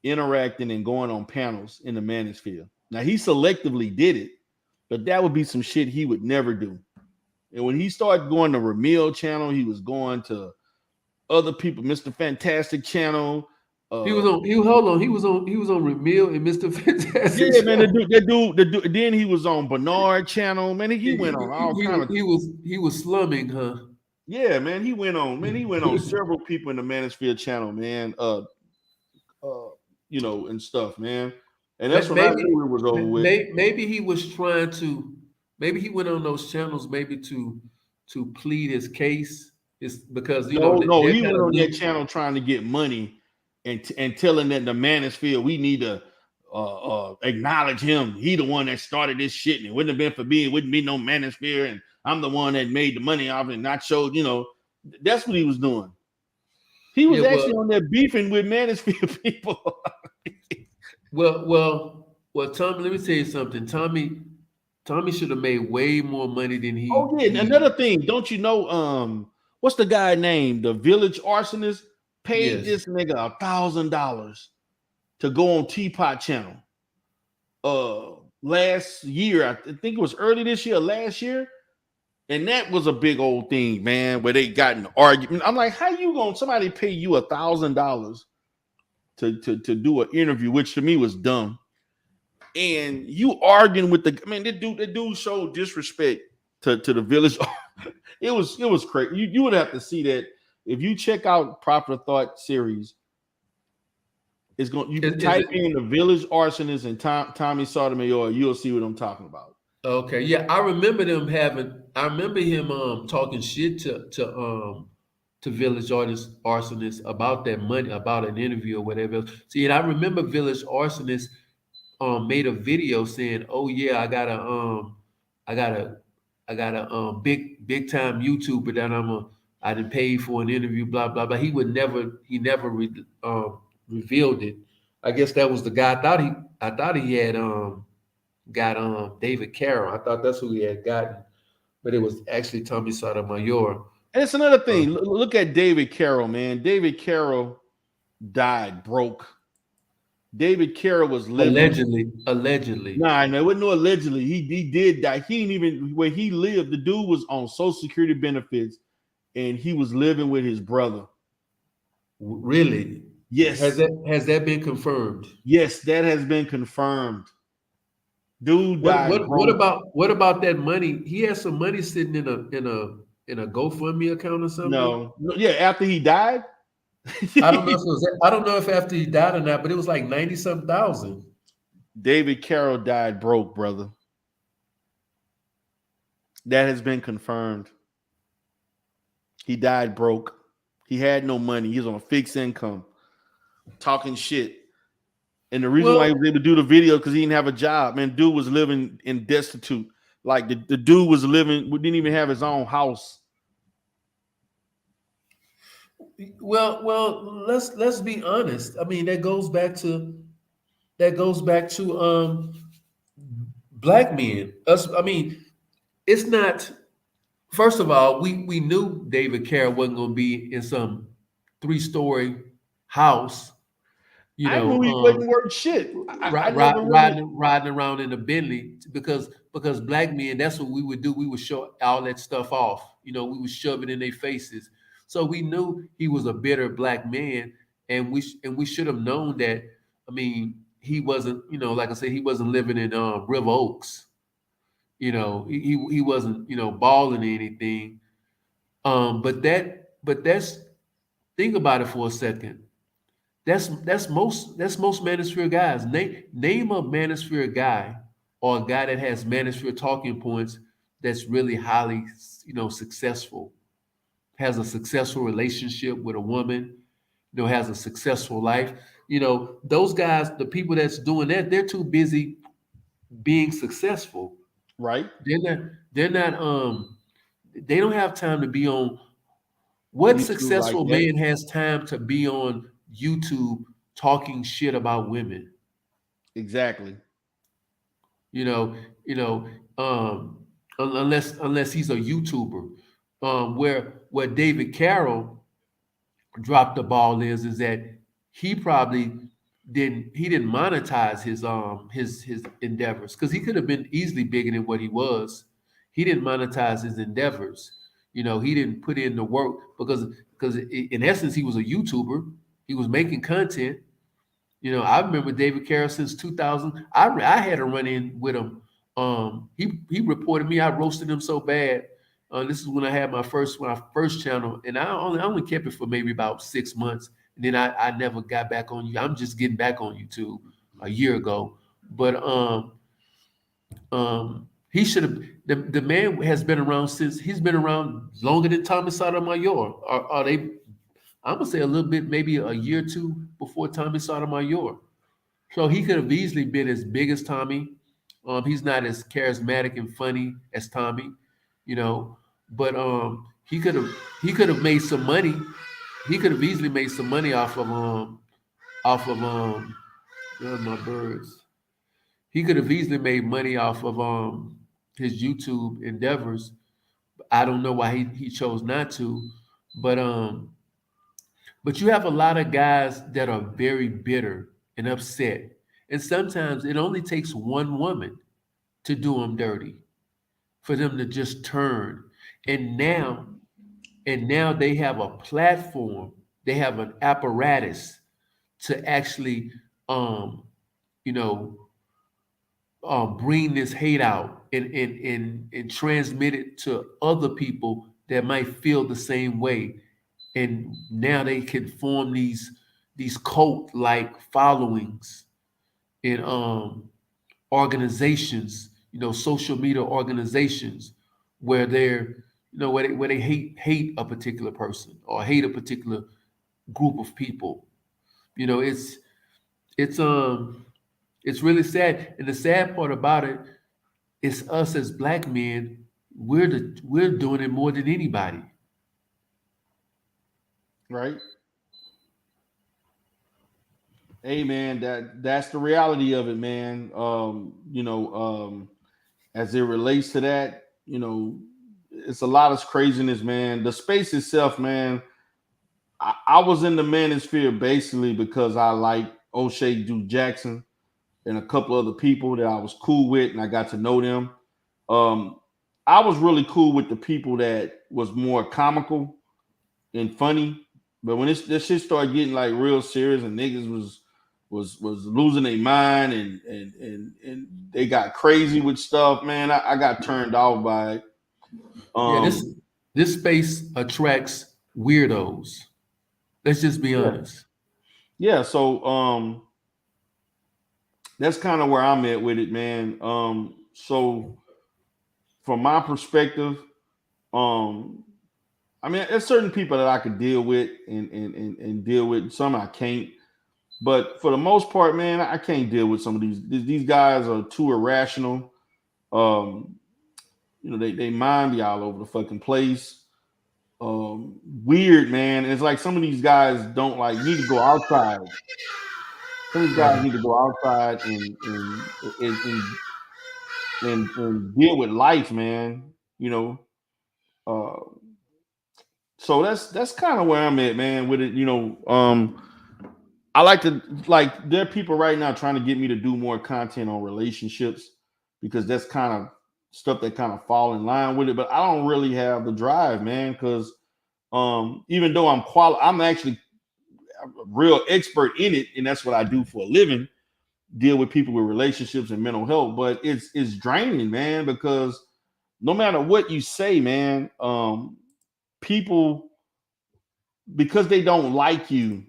interacting and going on panels in the manosphere. Now he selectively did it, but that would be some shit he would never do. And when he started going to Ramil channel, he was going to other people, Mr. Fantastic channel. He was on Ramil and Mr. Fantastic. Yeah, man, the dude. Then he was on Bernard channel. Man, he went on all kind of. He was slumming, huh? Yeah, man, he went on several people in the Manosphere channel, man. And stuff, man. And that's when I knew it was over with. Maybe he was trying to. Maybe he went on those channels, maybe to plead his case. It's because he went on that channel trying to get money and telling that the Manosphere, we need to acknowledge him. He the one that started this shit, and it wouldn't have been for me. It wouldn't be no Manosphere, and I'm the one that made the money off it and not showed. That's what he was doing. He was actually on there beefing with Manosphere people. Well, Tommy, let me tell you something. Tommy should have made way more money than he. Oh yeah, another thing, don't you know? What's the guy named? The Village Arsonist paid this nigga $1,000 to go on Teapot channel. Last year, I think it was early this year, last year, and that was a big old thing, man. Where they got an argument. I'm like, how you gonna somebody pay you $1,000 to do an interview, which to me was dumb. And you arguing with the dude showed disrespect to the Village. It was crazy. You would have to see that if you check out Proper Thought series. It's going. You Is type it in the Village Arsonist and Tommy Sotomayor, you'll see what I'm talking about. okay? Yeah, I remember them having. I remember him talking shit to Village Arsonist about that money, about an interview or whatever. See, and I remember Village Arsonist made a video saying, "Oh yeah, I got a, I got a big time YouTuber that I didn't pay for an interview, blah blah blah." He never revealed it. I guess that was the guy. I thought he had got David Carroll. I thought that's who he had gotten, but it was actually Tommy Sotomayor. And it's another Uh, thing. Look at David Carroll, man. David Carroll died broke. David Carroll was living. allegedly. Nah, no, it wasn't no allegedly. He did die. He didn't even where he lived. The dude was on Social Security benefits, and he was living with his brother. Really? Yes, Has that been confirmed? yes, that has been confirmed. Dude died broke. What about that money? He has some money sitting in a GoFundMe account or something. No, yeah, after he died. I don't know if it was. I don't know if after he died or not, but it was like 90 some thousand. David Carroll died broke, brother. That has been confirmed. He died broke. He had no money. He was on a fixed income, talking shit. And the reason why he was able to do the video because he didn't have a job. Man, dude was living in destitute. Like the dude was living, didn't even have his own house. Well, let's be honest. I mean, that goes back to black men. Us. I mean, it's not. First of all, we knew David Carroll wasn't going to be in some 3-story house. You I know, knew he wasn't worth shit. I never really. riding around in a Bentley because black men, that's what we would do. We would show all that stuff off. You know, we would shove it in their faces. So we knew he was a bitter black man, and we should have known that. I mean, he wasn't. You know, like I said, he wasn't living in River Oaks. You know, he wasn't balling or anything. But that's think about it for a second. That's most manosphere guys. Name a manosphere guy or a guy that has manosphere talking points that's really highly successful, has a successful relationship with a woman, has a successful life. Those guys, the people that's doing that, they're too busy being successful. Right. They're not they don't have time to be on. What YouTube like successful that. man has time to be on YouTube talking shit about women? Exactly. You know, you know, unless he's a YouTuber. Where David Carroll dropped the ball is that he probably didn't monetize his endeavors because he could have been easily bigger than what he was. He didn't monetize his endeavors. He didn't put in the work because in essence he was a YouTuber. He was making content. I remember David Carroll since 2000. I had a run in with him. He reported me. I roasted him so bad. This is when I had my first channel, and I only kept it for maybe about 6 months, and then I never got back on you. I'm just getting back on YouTube a year ago, but he should have. The man has been around since he's been around longer than Tommy Sotomayor. Are they? I'm gonna say a little bit, maybe a year or two before Tommy Sotomayor. So he could have easily been as big as Tommy. He's not as charismatic and funny as Tommy, but he could have made some money. He could have easily made some money off of my birds. He could have easily made money off of his YouTube endeavors. I don't know why he chose not to, but you have a lot of guys that are very bitter and upset. And sometimes it only takes one woman to do them dirty for them to just turn. And now, they have a platform, they have an apparatus to actually you know bring this hate out and transmit it to other people that might feel the same way. And now they can form these cult-like followings in organizations, social media organizations, where where they hate a particular person or hate a particular group of people. It's it's it's really sad. And the sad part about it is us as black men, we're doing it more than anybody. Right. Hey man, that's the reality of it, man. As it relates to that, it's a lot of craziness, man. The space itself, man. I was in the manosphere basically because I like O'Shea Duke Jackson and a couple other people that I was cool with, and I got to know them. Um, I was really cool with the people that was more comical and funny, but when this shit started getting like real serious and niggas was losing their mind and they got crazy with stuff, man, I got turned off by it. Yeah, this space attracts weirdos. Let's just be Yeah. honest. Yeah, so that's kind of where I'm at with it, man. So from my perspective, I mean, there's certain people that I could deal with and deal with. Some I can't. But for the most part, man, I can't deal with some of these guys are too irrational. Um, they mind be all over the fucking place. Weird, man. It's like some of these guys don't like need to go outside. Some of these guys need to go outside and and deal with life, man. Uh, so that's kind of where I'm at, man. With it, I like there are people right now trying to get me to do more content on relationships because that's kind of stuff that kind of fall in line with it. But I don't really have the drive, man, because even though I'm actually a real expert in it, and that's what I do for a living, deal with people with relationships and mental health. But it's draining, man, because no matter what you say, man, people, because they don't like you,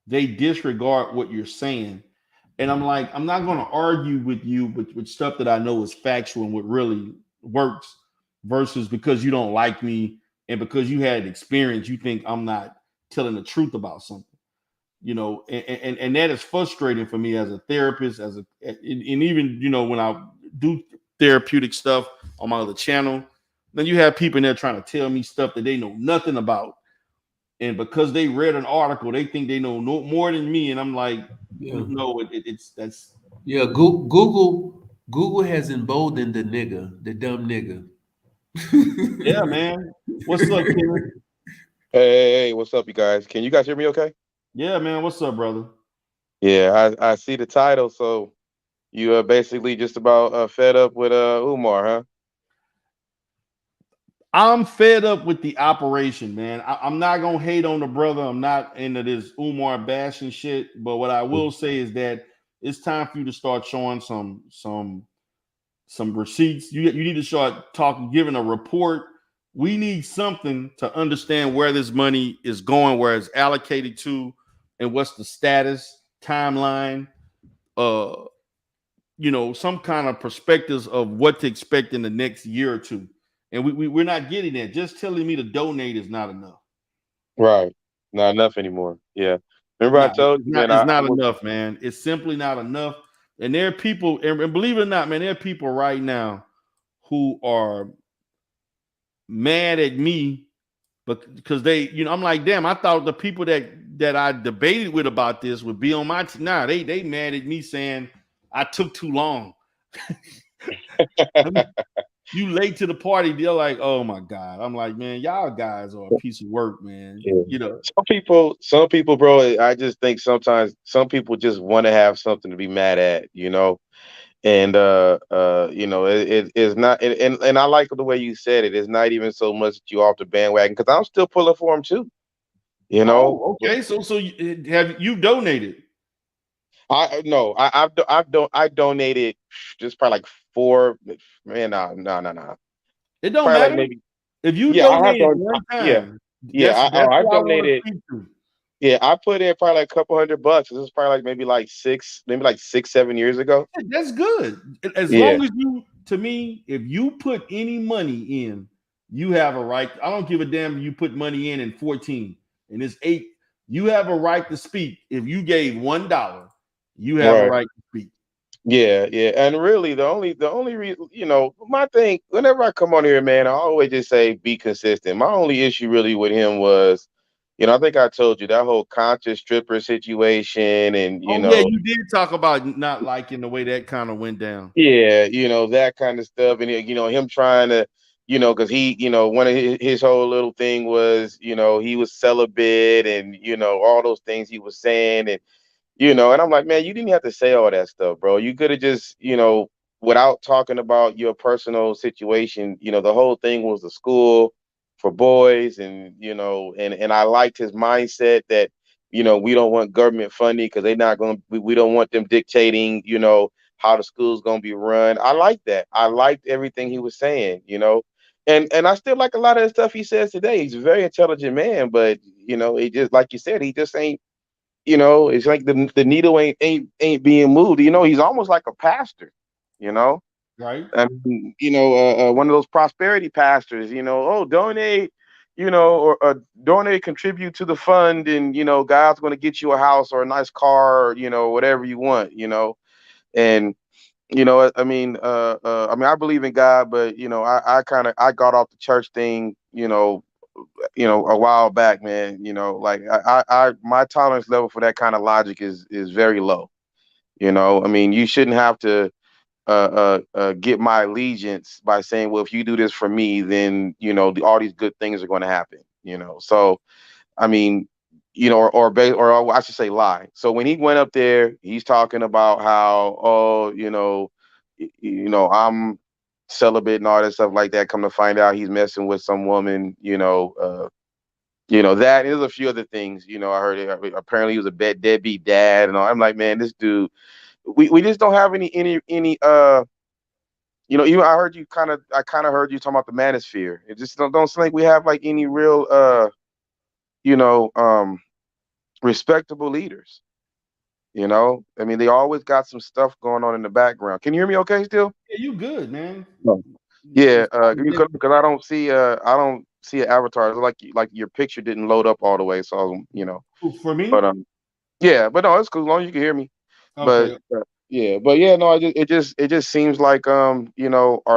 they disregard what you're saying. And I'm like, I'm not going to argue with you with stuff that I know is factual and what really works versus because you don't like me and because you had experience, you think I'm not telling the truth about something. And that is frustrating for me as a therapist, and even when I do therapeutic stuff on my other channel, then you have people in there trying to tell me stuff that they know nothing about, and because they read an article, they think they know more than me, and I'm like, Yeah. no, it's that's Yeah, Google has emboldened the nigga, the dumb nigga. yeah, man. What's up, Kevin? Hey, what's up, you guys? Can you guys hear me okay? Yeah, man. What's up, brother? Yeah, I see the title. So you are basically just about fed up with Umar, huh? I'm fed up with the operation, man. I'm not gonna hate on the brother. I'm not into this Umar bashing shit. But what I will say is that it's time for you to start showing some receipts. You need to start talking, giving a report. We need something to understand where this money is going, where it's allocated to, and what's the status, timeline. Some kind of perspectives of what to expect in the next year or two. And we're not getting that. Just telling me to donate is not enough. Right. Not enough anymore. Yeah. Remember I No, told you, man, it's I not was enough, man. It's simply not enough. And there are people, and believe it or not, man, there are people right now who are mad at me, but because I'm like, damn, I thought the people that I debated with about this would be on my team. Nah, they mad at me saying I took too long. You late to the party, they're like, oh my God. I'm like, man, y'all guys are a piece of work, man. yeah. Some people, bro, I just think sometimes some people just want to have something to be mad at. And it is not, and I like the way you said it. It's not even so much that you off the bandwagon because I'm still pulling for him too. You know, Oh, okay. So you donated? I no, I donated just probably like four. Man, no. It don't Probably like matter maybe if you yeah. I have donated done one yeah time. yeah. That's I've what I want to donated speak to. Yeah, I put in probably like a couple $100. This is probably like maybe like 6, 7 years ago. That's good. As Yeah, long as you, to me, if you put any money in, you have a right. I don't give a damn if you put money in 14 and it's 8. You have a right to speak. If you gave $1, you have a right. right to speak. Yeah, yeah. And really the only reason, my thing, whenever I come on here, man, I always just say be consistent. My only issue really with him was, I think I told you that whole conscious stripper situation and Oh yeah, you did talk about not liking the way that kind of went down. yeah, that kind of stuff. And him trying to, because he, one of his whole little thing was, he was celibate and, all those things he was saying. And I'm like, man, you didn't have to say all that stuff, bro. You could have just, without talking about your personal situation, the whole thing was the school for boys. And, and I liked his mindset that, we don't want government funding because they're not going to, we don't want them dictating, how the school's going to be run. I like that. I liked everything he was saying, and I still like a lot of the stuff he says today. He's a very intelligent man, but, he just, like you said, he just ain't, it's like the needle ain't being moved. He's almost like a pastor. You know, Right. I mean, one of those prosperity pastors. Oh, donate. Or donate, contribute to the fund, and God's going to get you a house or a nice car, or whatever you want. And I believe in God, but I got off the church thing. A while back, man. Like my tolerance level for that kind of logic is very low. I mean, you shouldn't have to get my allegiance by saying, well, if you do this for me, then all these good things are going to happen. So I mean, or I should say lie. So when he went up there, he's talking about how, oh, I'm celibate and all that stuff like that. Come to find out, he's messing with some woman. That is a few other things. I heard apparently he was a deadbeat dad and all. I'm like, man, this dude, we just don't have any even I kind of heard you talking about the manosphere. It just don't seem like we have like any real you know um respectable leaders. I mean, they always got some stuff going on in the background. Can you hear me okay still? Yeah, you good, man. No. Yeah, because I don't see an avatar. It's like your picture didn't load up all the way, so For but me, yeah, but no, it's cool as long as you can hear me. But okay. yeah, but yeah, no, it just seems like our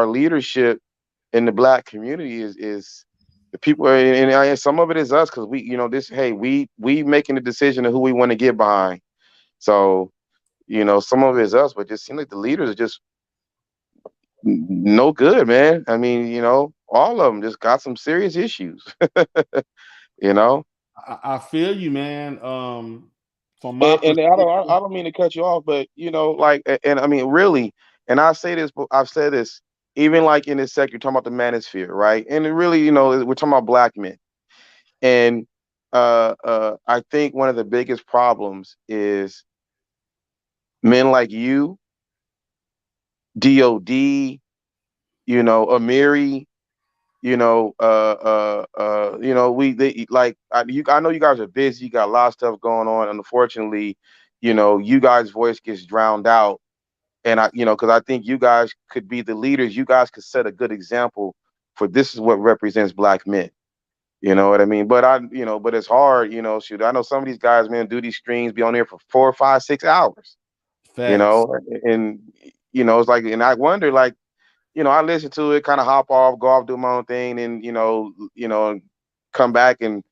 leadership in the black community is the people, and some of it is us because we making the decision of who we want to get behind. So some of it is us, but just seems like the leaders are just no good, man. I mean, all of them just got some serious issues. you know. I feel you, man. From my And I perspective, don't mean to cut you off, but like, and I mean, really, and I say this, but I've said this even like in this sector, you're talking about the manosphere, right? And it really, we're talking about black men, and I think one of the biggest problems is men like you, DOD, Amiri, I know you guys are busy, you got a lot of stuff going on, and unfortunately, you guys' voice gets drowned out. And because I think you guys could be the leaders. You guys could set a good example for this is what represents black men. You know what I mean? But it's hard. Shoot, I know some of these guys, man, do these streams, be on there for 4, 5, 6 hours. You facts. know, and it's like, and I wonder, like, I listen to it, kind of hop off, go off, do my own thing, and come back and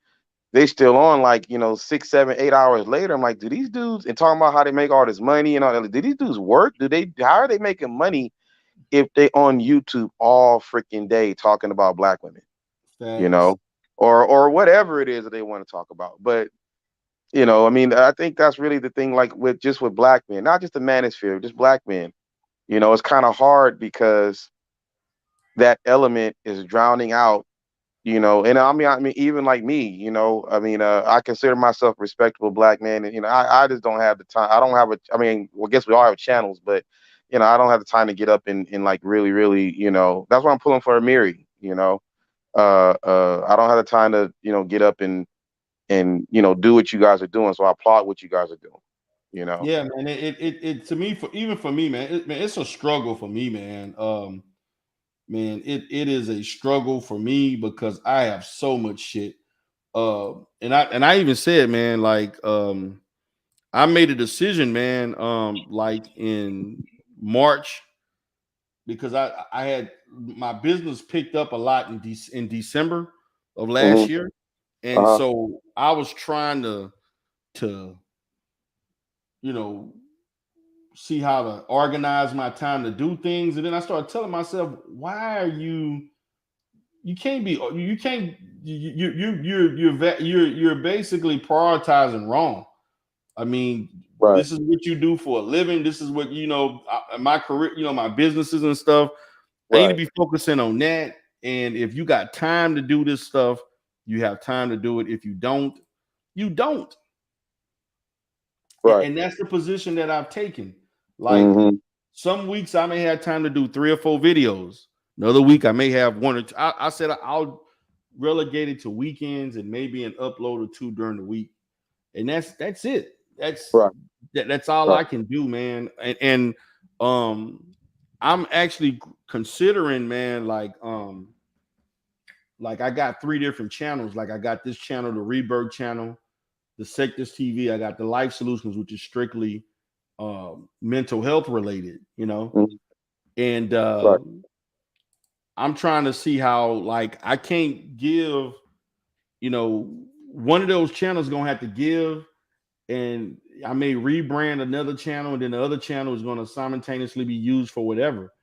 they still on like 6, 7, 8 hours later. I'm like, do these dudes and talking about how they make all this money and all that? Do these dudes work? How are they making money if they on YouTube all freaking day talking about black women? You Facts. know, or whatever it is that they want to talk about. But I mean, I think that's really the thing. Like with black men, not just the manosphere, just black men. It's kind of hard because that element is drowning out. And I mean, even like me, I mean, I consider myself a respectable black man, and I just don't have the time. I don't have I mean, well, I guess we all have channels, but I don't have the time to get up and like really, really, that's why I'm pulling for Amiri. I don't have the time to get up and do what you guys are doing. So I applaud what you guys are doing. Yeah, man. It to me, for me, man, it's a struggle for me, man. Man, it is a struggle for me because I have so much shit. And I even said, man, like I made a decision, man, like in March, because I had my business picked up a lot in December of last Mm-hmm. year, and so I was trying to you know see how to organize my time to do things, and then I started telling myself, why are you can't be you can't you're basically prioritizing wrong. I mean, Right. this is what you do for a living. This is what my career, my businesses and stuff. I need to Right. be focusing on that. And if you got time to do this stuff, you have time to do it. If you don't, you don't. Right. And that's the position that I've taken. Like Mm-hmm. some weeks I may have time to do 3 or 4 videos. Another week I may have 1 or 2. I said I'll relegate it to weekends and maybe an upload or 2 during the week. And that's it. Right. That's all I can do, man. And I'm actually considering, man, like I got 3 different channels. Like I got this channel, the Rebirth channel, the Sectors TV. I got the Life Solutions, which is strictly mental health related, Mm-hmm. and Right. I'm trying to see how, like, I can't give, one of those channels gonna have to give, and I may rebrand another channel, and then the other channel is gonna simultaneously be used for whatever.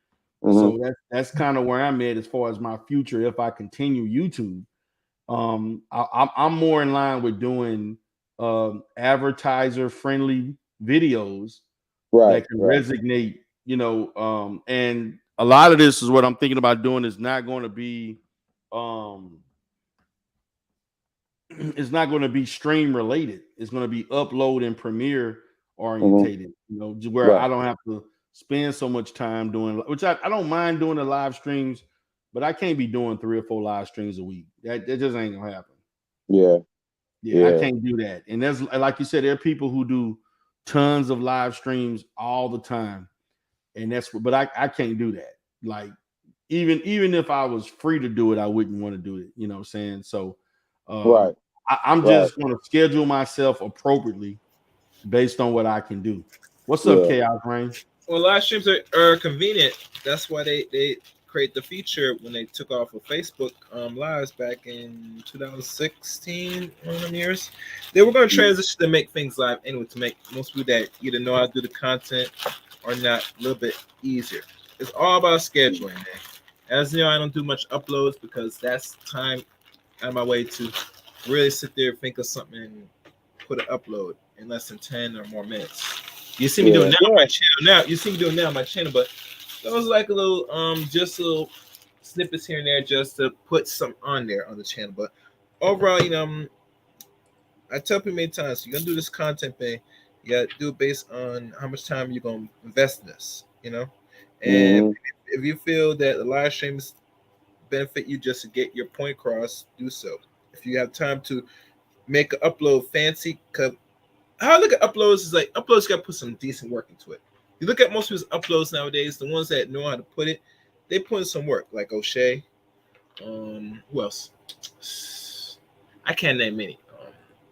Mm-hmm. So that's kind of where I'm at as far as my future if I continue YouTube. I'm more in line with doing advertiser friendly videos Right. that can Right. resonate, and a lot of this is what I'm thinking about doing is not going to be it's not going to be stream related. It's going to be upload and premiere orientated, where Right. I don't have to spend so much time doing, which I don't mind doing the live streams, but I can't be doing 3 or 4 live streams a week. That just ain't gonna happen. Yeah. Yeah, I can't do that. And there's, like you said, there are people who do tons of live streams all the time. And but I can't do that. Like, even if I was free to do it, I wouldn't want to do it. You know what I'm saying? So Right. I'm Right. just gonna schedule myself appropriately based on what I can do. What's up, Yeah. Chaos Rain? Well, live streams are convenient. That's why they create the feature when they took off of Facebook lives back in 2016, one of them years. They were going to transition to make things live anyway, to make most people that either know how to do the content or not a little bit easier. It's all about scheduling, man. As you know, I don't do much uploads because that's time out of my way to really sit there and think of something and put an upload in less than 10 or more minutes. You see me doing now on my channel now. You see me doing now on my channel, but those like a little just little snippets here and there just to put some on there on the channel. But overall, I tell people many times, you're gonna do this content thing, you gotta do it based on how much time you're gonna invest in this, And if you feel that the live streams benefit you just to get your point across, do so. If you have time to make an upload fancy, how I look at uploads is like uploads got to put some decent work into it. You look at most people's uploads nowadays, the ones that know how to put it, they put in some work. Like O'Shea, who else? I can't name many.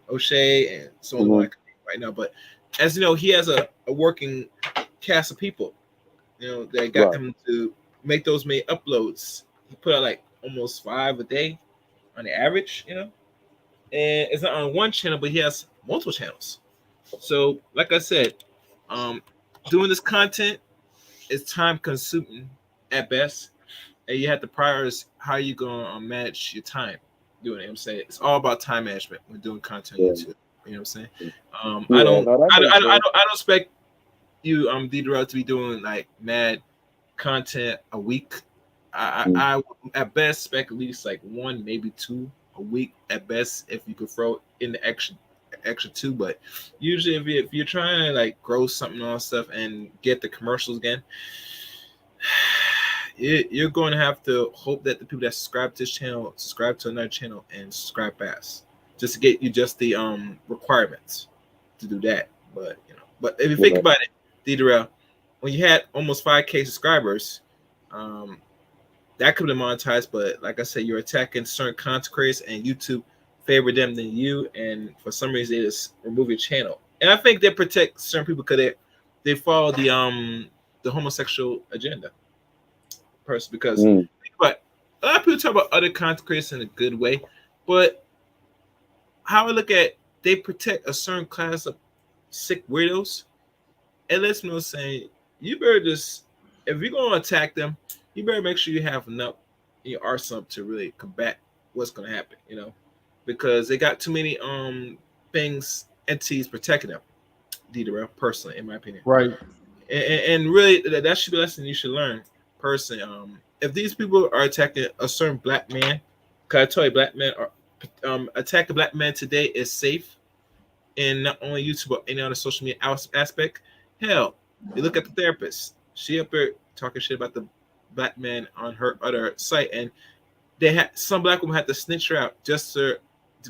O'Shea and so on like right now. But as you know, he has a working cast of people, that got him to make those many uploads. He put out like almost 5 a day on the average, and it's not on one channel, but he has multiple channels. So, like I said, doing this content is time consuming at best, and you have to prioritize how you gonna manage your time doing it. I'm saying it's all about time management when doing content on YouTube. You know what I'm saying? I don't expect you, D-Darrell, to be doing like mad content a week. I at best expect at least like 1, maybe 2 a week at best, if you could throw in the extra 2. But usually if you're trying to like grow something on stuff and get the commercials again, you're going to have to hope that the people that subscribe to this channel subscribe to another channel and subscribe fast. just to get you just the requirements to do that. But but if you think about it, D-Darrell, when you had almost 5K subscribers, that could have been monetized. But like I said, you're attacking certain content creators, and YouTube favor them than you, and for some reason they just remove your channel. And I think they protect certain people because they follow the homosexual agenda, person. Because but a lot of people talk about other content creators in a good way, but how I look at, they protect a certain class of sick weirdos. And let's know saying, you better just, if you're gonna attack them, you better make sure you have enough in your arsenal to really combat what's gonna happen, because they got too many entities protecting them. D-Darrell, personally, in my opinion. Right. And really that should be a lesson you should learn personally. If these people are attacking a certain black man, because I tell you, black men are attacking black men today is safe in not only YouTube but any other social media aspect. Hell, you look at the therapist. She up there talking shit about the black man on her other site, and they had some black woman had to snitch her out just to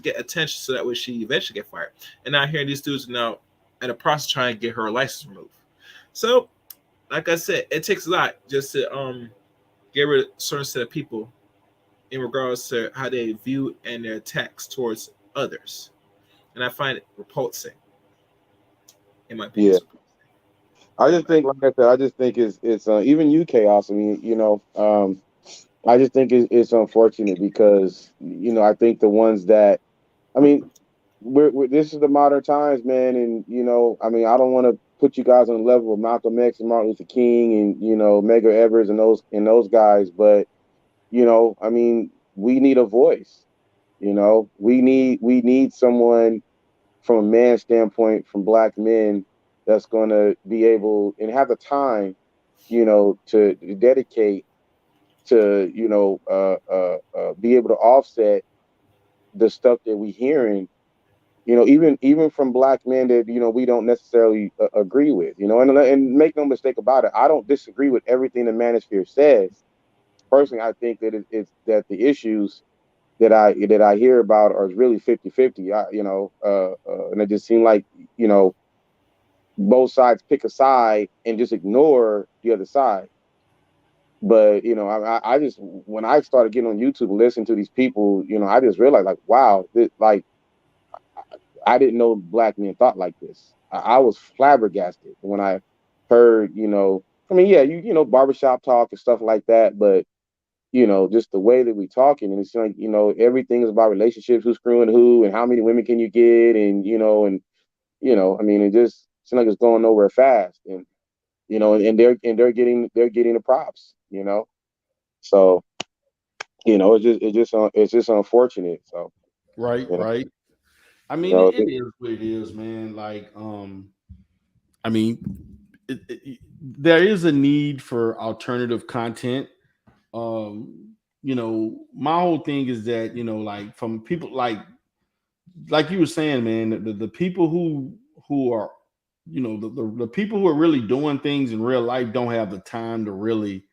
get attention, so that way she eventually get fired. And now here these dudes are now in a process trying to get her license removed. So, like I said, it takes a lot just to get rid of a certain set of people in regards to how they view and their attacks towards others. And I find it repulsing, in my opinion. Yeah. I just think, like I said, I just think it's even you, Chaos. I mean, I just think it's unfortunate because, I think the ones that, I mean, we're this is the modern times, man. And, I mean, I don't want to put you guys on the level of Malcolm X and Martin Luther King and, Medgar Evers and those guys. But, I mean, we need a voice, we need someone from a man's standpoint, from black men, that's going to be able and have the time, to dedicate to, be able to offset the stuff that we hearing, even from black men that, we don't necessarily agree with, and make no mistake about it. I don't disagree with everything the manosphere says. Personally, I think that it's that the issues that I hear about are really 50-50, and it just seemed like, both sides pick a side and just ignore the other side. But, I just, when I started getting on YouTube and listening to these people, I just realized, like, wow, I didn't know black men thought like this. I was flabbergasted when I heard, I mean, yeah, barbershop talk and stuff like that, but, just the way that we talking, and it's like, everything is about relationships, who's screwing who, and how many women can you get, and, I mean, it just seems like it's going nowhere fast, and, and they're getting the props, so, it's just unfortunate. So, Right. I mean, it is what it is, man. Like, I mean, there is a need for alternative content. My whole thing is that, like, from people like you were saying, man, the people who are, the people who are really doing things in real life don't have the time to really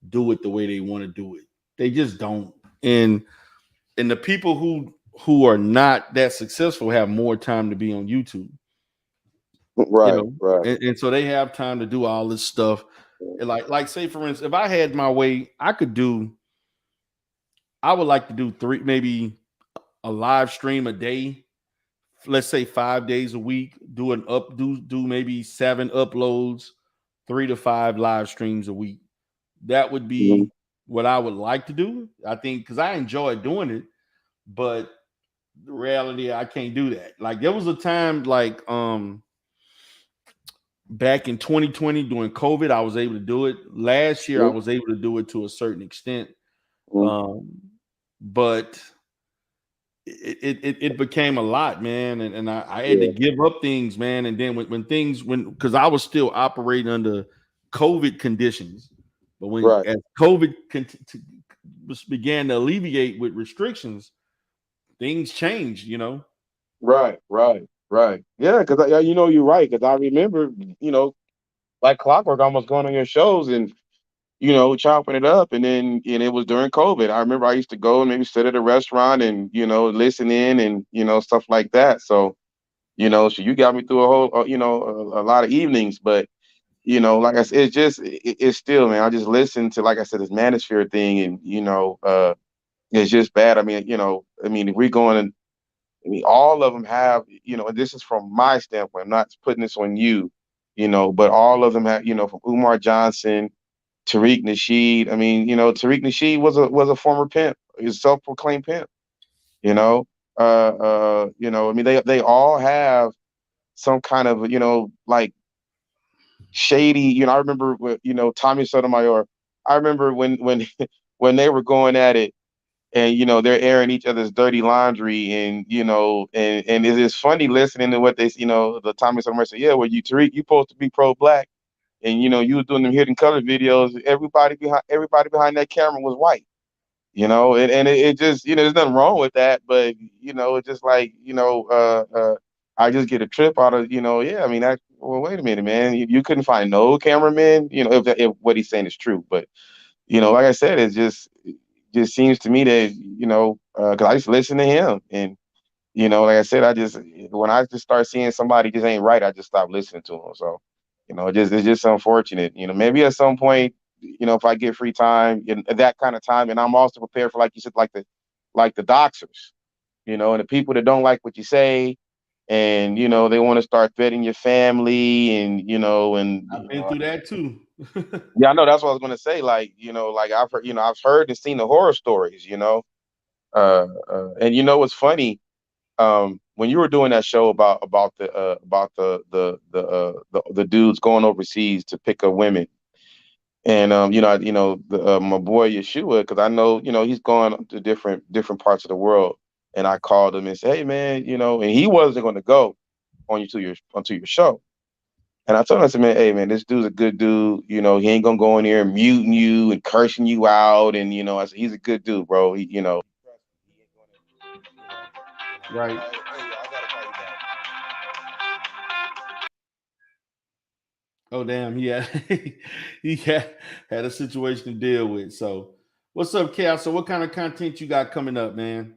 do it the way they want to do it. They just don't. And the people who are not that successful have more time to be on YouTube. Right. And so they have time to do all this stuff. And like say, for instance, if I had my way, I would like to do maybe a live stream a day, let's say 5 days a week, do maybe 7 uploads, 3 to 5 live streams a week. That would be what I would like to do. I think, because I enjoy doing it, but the reality, I can't do that. Like, there was a time, like, back in 2020 during COVID, I was able to do it. Last year, I was able to do it to a certain extent. But it became a lot, man. And I had to give up things, man. And then because I was still operating under COVID conditions, but as COVID began to alleviate with restrictions, things changed, Right. Yeah, because you're right. Because I remember, like clockwork, almost going on your shows, and chopping it up. And it was during COVID. I remember I used to go and maybe sit at a restaurant and, listen in and, stuff like that. So, so you got me through a whole, a lot of evenings. But, like I said, it's still, man, I just listen to, like I said, this manosphere thing. And, it's just bad. If we're going, all of them have, and this is from my standpoint, I'm not putting this on you, but all of them have, from Umar Johnson, Tariq Nasheed. Tariq Nasheed was a former pimp. He's a self-proclaimed pimp. They all have some kind of, like shady. I remember with, Tommy Sotomayor. I remember when when they were going at it, and they're airing each other's dirty laundry, and and it is funny listening to what they, the Tommy Sotomayor said. Yeah, well, Tariq, you supposed to be pro-black. And you was doing them hidden color videos. Everybody behind that camera was white, and it just, there's nothing wrong with that, but it's just like, I just get a trip out of, yeah, well, wait a minute, man, you couldn't find no cameraman, if what he's saying is true. But like I said, it just seems to me that, because I just listen to him. And like I said, when I just start seeing somebody just ain't right, I just stop listening to them. So, it's just unfortunate. Maybe at some point, if I get free time and that kind of time, and I'm also prepared for, like you said, like the doxers, and the people that don't like what you say, and they want to start threatening your family, and I've been through that too. yeah, I know, that's what I was gonna say. Like, like I've heard and seen the horror stories, and what's funny, when you were doing that show about the dudes going overseas to pick up women, and my boy Yeshua, because I know, he's gone to different parts of the world, and I called him and said, hey man, and he wasn't going to go onto your show. And I told him, I said, man, hey man, this dude's a good dude. He ain't gonna go in there and muting you and cursing you out. And I said, he's a good dude, bro. Right. Hey, I gotta call you back. Oh damn, he had a situation to deal with. So what's up, Chaos? So what kind of content you got coming up, man?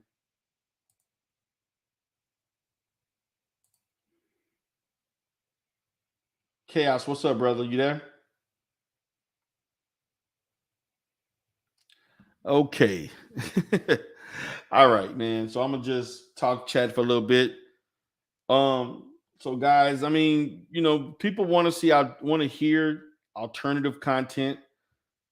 Chaos, what's up, brother? You there? Okay. All right, man. So I'm gonna just chat for a little bit. So guys, people want to hear alternative content.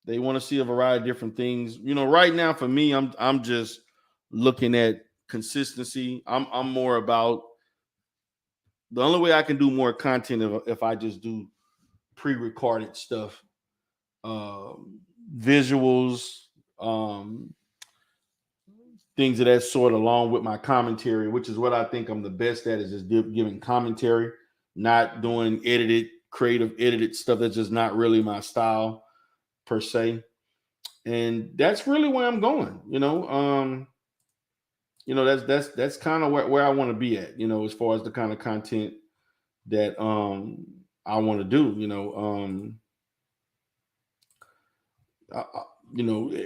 They want to see a variety of different things. Right now for me, I'm just looking at consistency. I'm more about, the only way I can do more content if I just do pre-recorded stuff, visuals, things of that sort, along with my commentary, which is what I think I'm the best at, is just giving commentary, not doing creative edited stuff. That's just not really my style per se. And that's really where I'm going, that's kind of where I want to be at, as far as the kind of content that I want to do,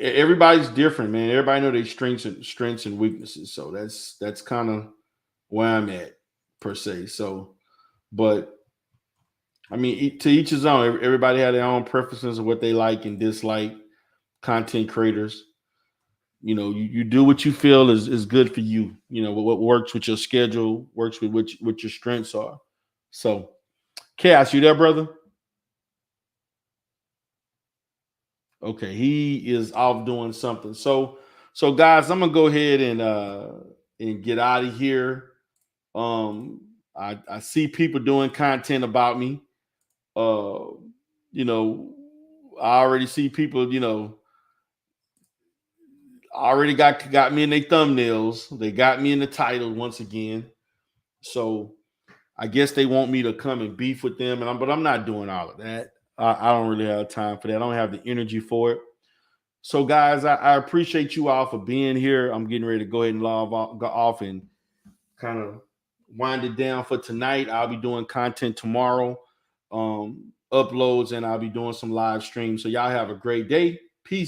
everybody's different, man. Everybody know their strengths and weaknesses. So that's kind of where I'm at per se. So, but to each his own. Everybody had their own preferences of what they like and dislike. Content creators, you do what you feel is good for you. What works with your schedule, works with what your strengths are. So, Chaos, you there, brother? Okay, he is off doing something. So guys, I'm gonna go ahead and get out of here. I see people doing content about me. I already see people, already got me in their thumbnails. They got me in the title once again. So I guess they want me to come and beef with them, but I'm not doing all of that. I don't really have time for that. I don't have the energy for it. So, guys, I appreciate you all for being here. I'm getting ready to go ahead and go off and kind of wind it down for tonight. I'll be doing content tomorrow. uploads, and I'll be doing some live streams. So y'all have a great day. Peace.